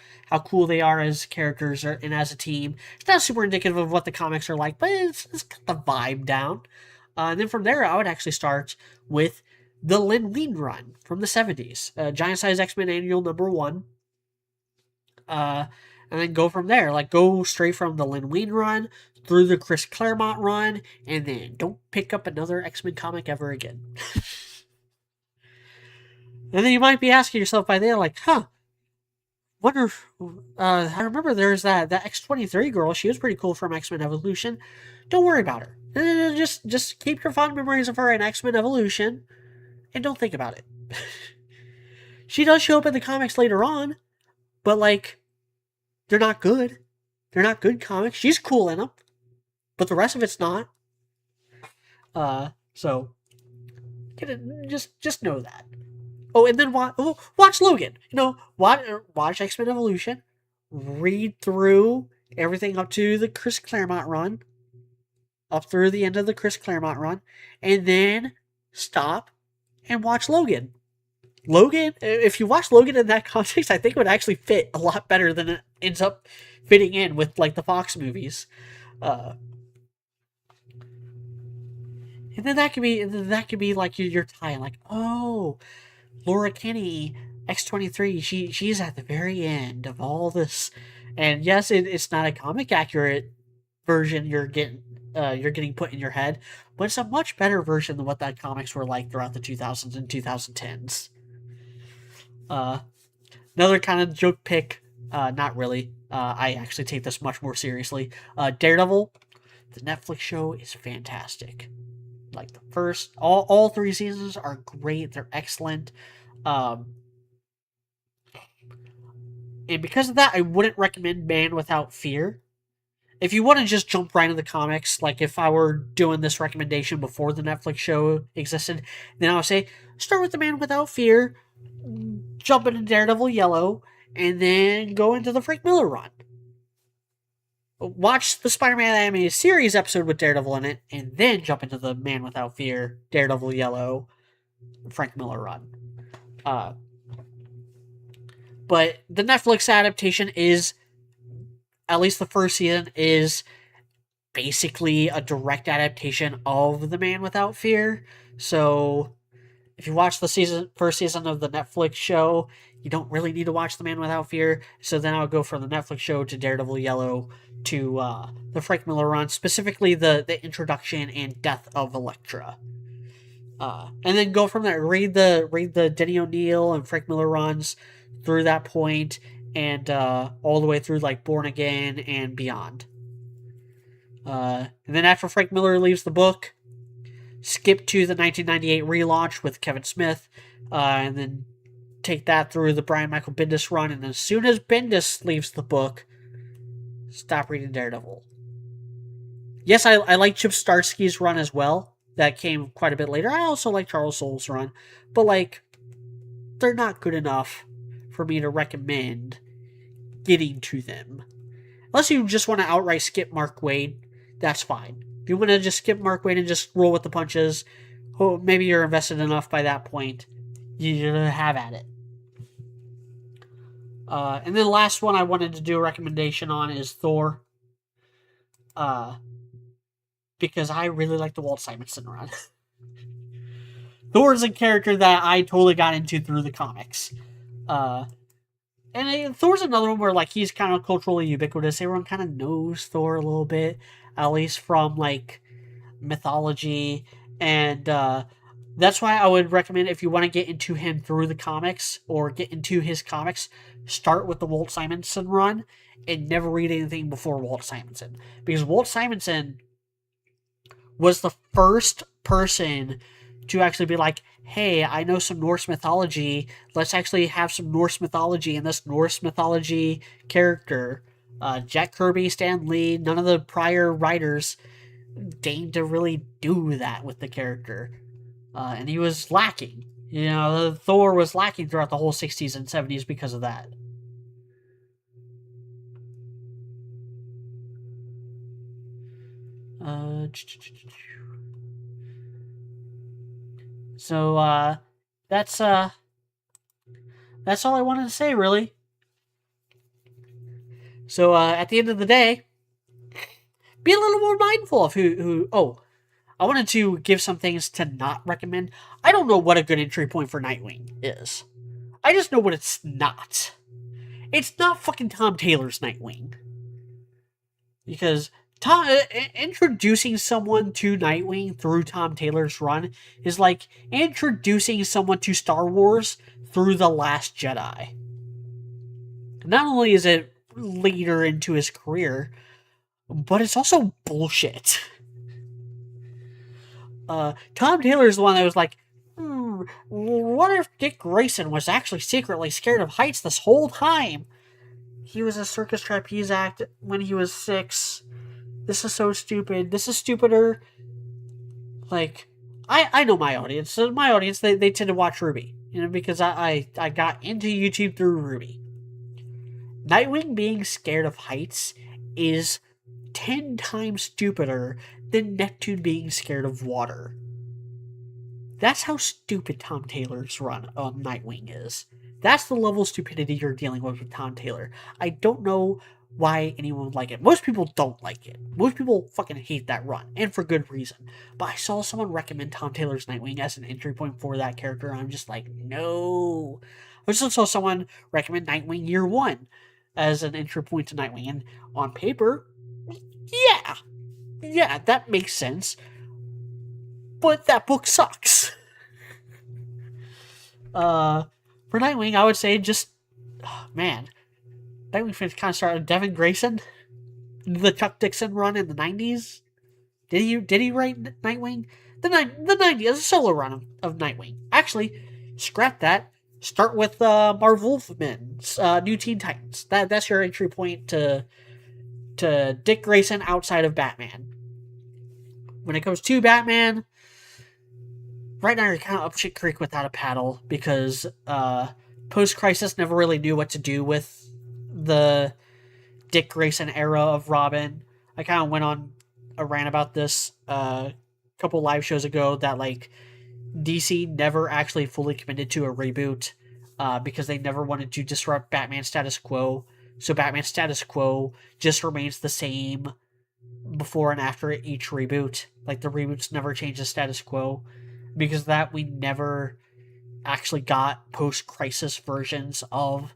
cool they are as characters and as a team. It's not super indicative of what the comics are like, but it's got the vibe down. And then from there, I would actually start with the Lin Wein run from the 70s. Giant Size X-Men Annual #1. And then go from there. Like, go straight from the Lin Wein run through the Chris Claremont run, and then don't pick up another X-Men comic ever again. And then you might be asking yourself by then, like, wonder. I remember there's that X-23 girl. She was pretty cool from X-Men Evolution. Don't worry about her. Just keep your fond memories of her in X-Men Evolution, and don't think about it. She does show up in the comics later on, but like, they're not good. They're not good comics. She's cool in them, but the rest of it's not. So just know that. Oh, and then watch Logan. Watch X-Men Evolution. Read through everything up to the Chris Claremont run, up through the end of the Chris Claremont run, and then stop and watch Logan. Logan, if you watch Logan in that context, I think it would actually fit a lot better than it ends up fitting in with like the Fox movies. And then that could be like your tie, like, oh, Laura Kinney, X-23, she's at the very end of all this, and yes, it's not a comic accurate version you're getting put in your head, but it's a much better version than what that comics were like throughout the 2000s and 2010s. Another kind of joke pick, not really. I actually take this much more seriously. Daredevil, the Netflix show is fantastic. Like, the first, all three seasons are great. They're excellent. And because of that, I wouldn't recommend Man Without Fear. If you want to just jump right into the comics, like if I were doing this recommendation before the Netflix show existed, then I would say start with the Man Without Fear. jump into Daredevil Yellow, and then go into the Frank Miller run. Watch the Spider-Man animated series episode with Daredevil in it, and then jump into the Man Without Fear, Daredevil Yellow, Frank Miller run. But the Netflix adaptation is, at least the first season, is basically a direct adaptation of The Man Without Fear. So if you watch the first season of the Netflix show, you don't really need to watch The Man Without Fear. So then I'll go from the Netflix show to Daredevil Yellow to the Frank Miller run, specifically the introduction and death of Elektra. And then go from there. Read the Denny O'Neil and Frank Miller runs through that point, and all the way through like Born Again and beyond. And then after Frank Miller leaves the book, skip to the 1998 relaunch with Kevin Smith, and then take that through the Brian Michael Bendis run. And as soon as Bendis leaves the book, stop reading Daredevil. Yes, I like Chip Starsky's run as well. That came quite a bit later. I also like Charles Soule's run, but like, they're not good enough for me to recommend getting to them. Unless you just want to outright skip Mark Waid, that's fine. If you want to just skip Mark Waid and just roll with the punches, maybe you're invested enough by that point, you have at it. And then the last one I wanted to do a recommendation on is Thor. Because I really like the Walt Simonson run. Thor is a character that I totally got into through the comics. And Thor's another one where like he's kind of culturally ubiquitous. Everyone kind of knows Thor a little bit, at least from like mythology. And that's why I would recommend, if you want to get into him through the comics or get into his comics, start with the Walt Simonson run and never read anything before Walt Simonson. Because Walt Simonson was the first person to actually be like, hey, I know some Norse mythology. Let's actually have some Norse mythology in this Norse mythology character. Jack Kirby, Stan Lee, none of the prior writers deigned to really do that with the character. And he was lacking. You know, Thor was lacking throughout the whole 60s and 70s because of that. So that's all I wanted to say, really. So at the end of the day, be a little more mindful of who. Oh, I wanted to give some things to not recommend. I don't know what a good entry point for Nightwing is. I just know what it's not. It's not fucking Tom Taylor's Nightwing. Because introducing someone to Nightwing through Tom Taylor's run is like introducing someone to Star Wars through The Last Jedi. Not only is it later into his career, but it's also bullshit. Tom Taylor's the one that was like, what if Dick Grayson was actually secretly scared of heights this whole time? He was a circus trapeze act when he was 6. This is so stupid. This is stupider. Like, I know my audience. So my audience, they tend to watch RWBY. You know, because I got into YouTube through RWBY. Nightwing being scared of heights is 10 times stupider than Neptune being scared of water. That's how stupid Tom Taylor's run on Nightwing is. That's the level of stupidity you're dealing with Tom Taylor. I don't know why anyone would like it. Most people don't like it. Most people fucking hate that run, and for good reason. But I saw someone recommend Tom Taylor's Nightwing as an entry point for that character, and I'm just like, no. I just saw someone recommend Nightwing Year 1 as an entry point to Nightwing, and on paper, yeah, that makes sense. But that book sucks. For Nightwing, I would say just, man, Nightwing fans kind of started with Devin Grayson, the Chuck Dixon run in the 90s. Did he write Nightwing? The 90s, a solo run of Nightwing. Actually, scrap that. Start with Marv Wolfman's New Teen Titans. That's your entry point to Dick Grayson outside of Batman. When it comes to Batman, right now you're kind of up shit creek without a paddle because post Crisis never really knew what to do with the Dick Grayson era of Robin. I kind of went on a rant about this a couple live shows ago that like DC never actually fully committed to a reboot because they never wanted to disrupt Batman status quo. So Batman status quo just remains the same before and after each reboot. Like the reboots never change the status quo. Because of that, we never actually got post crisis versions of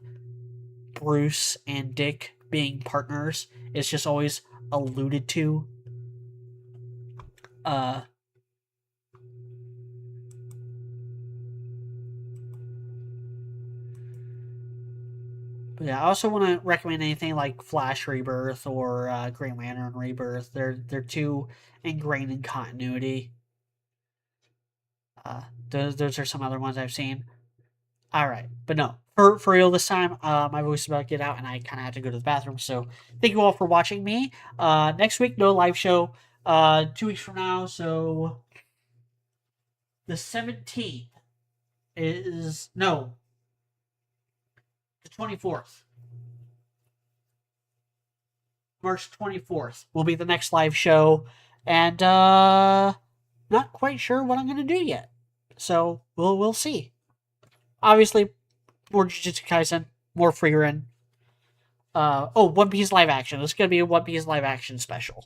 Bruce and Dick being partners. It's just always alluded to. Uh, but yeah, I also want to recommend anything like Flash Rebirth or Green Lantern Rebirth. They're too ingrained in continuity. Those are some other ones I've seen. All right, but no, for real this time, my voice is about to get out, and I kind of have to go to the bathroom. So thank you all for watching me. Next week, no live show. 2 weeks from now, so the 17th is no, the 24th. March 24th will be the next live show, and not quite sure what I'm gonna do yet. So we'll see. Obviously, more Jujutsu Kaisen, more Frieren. One Piece live action. This is gonna be a One Piece live action special.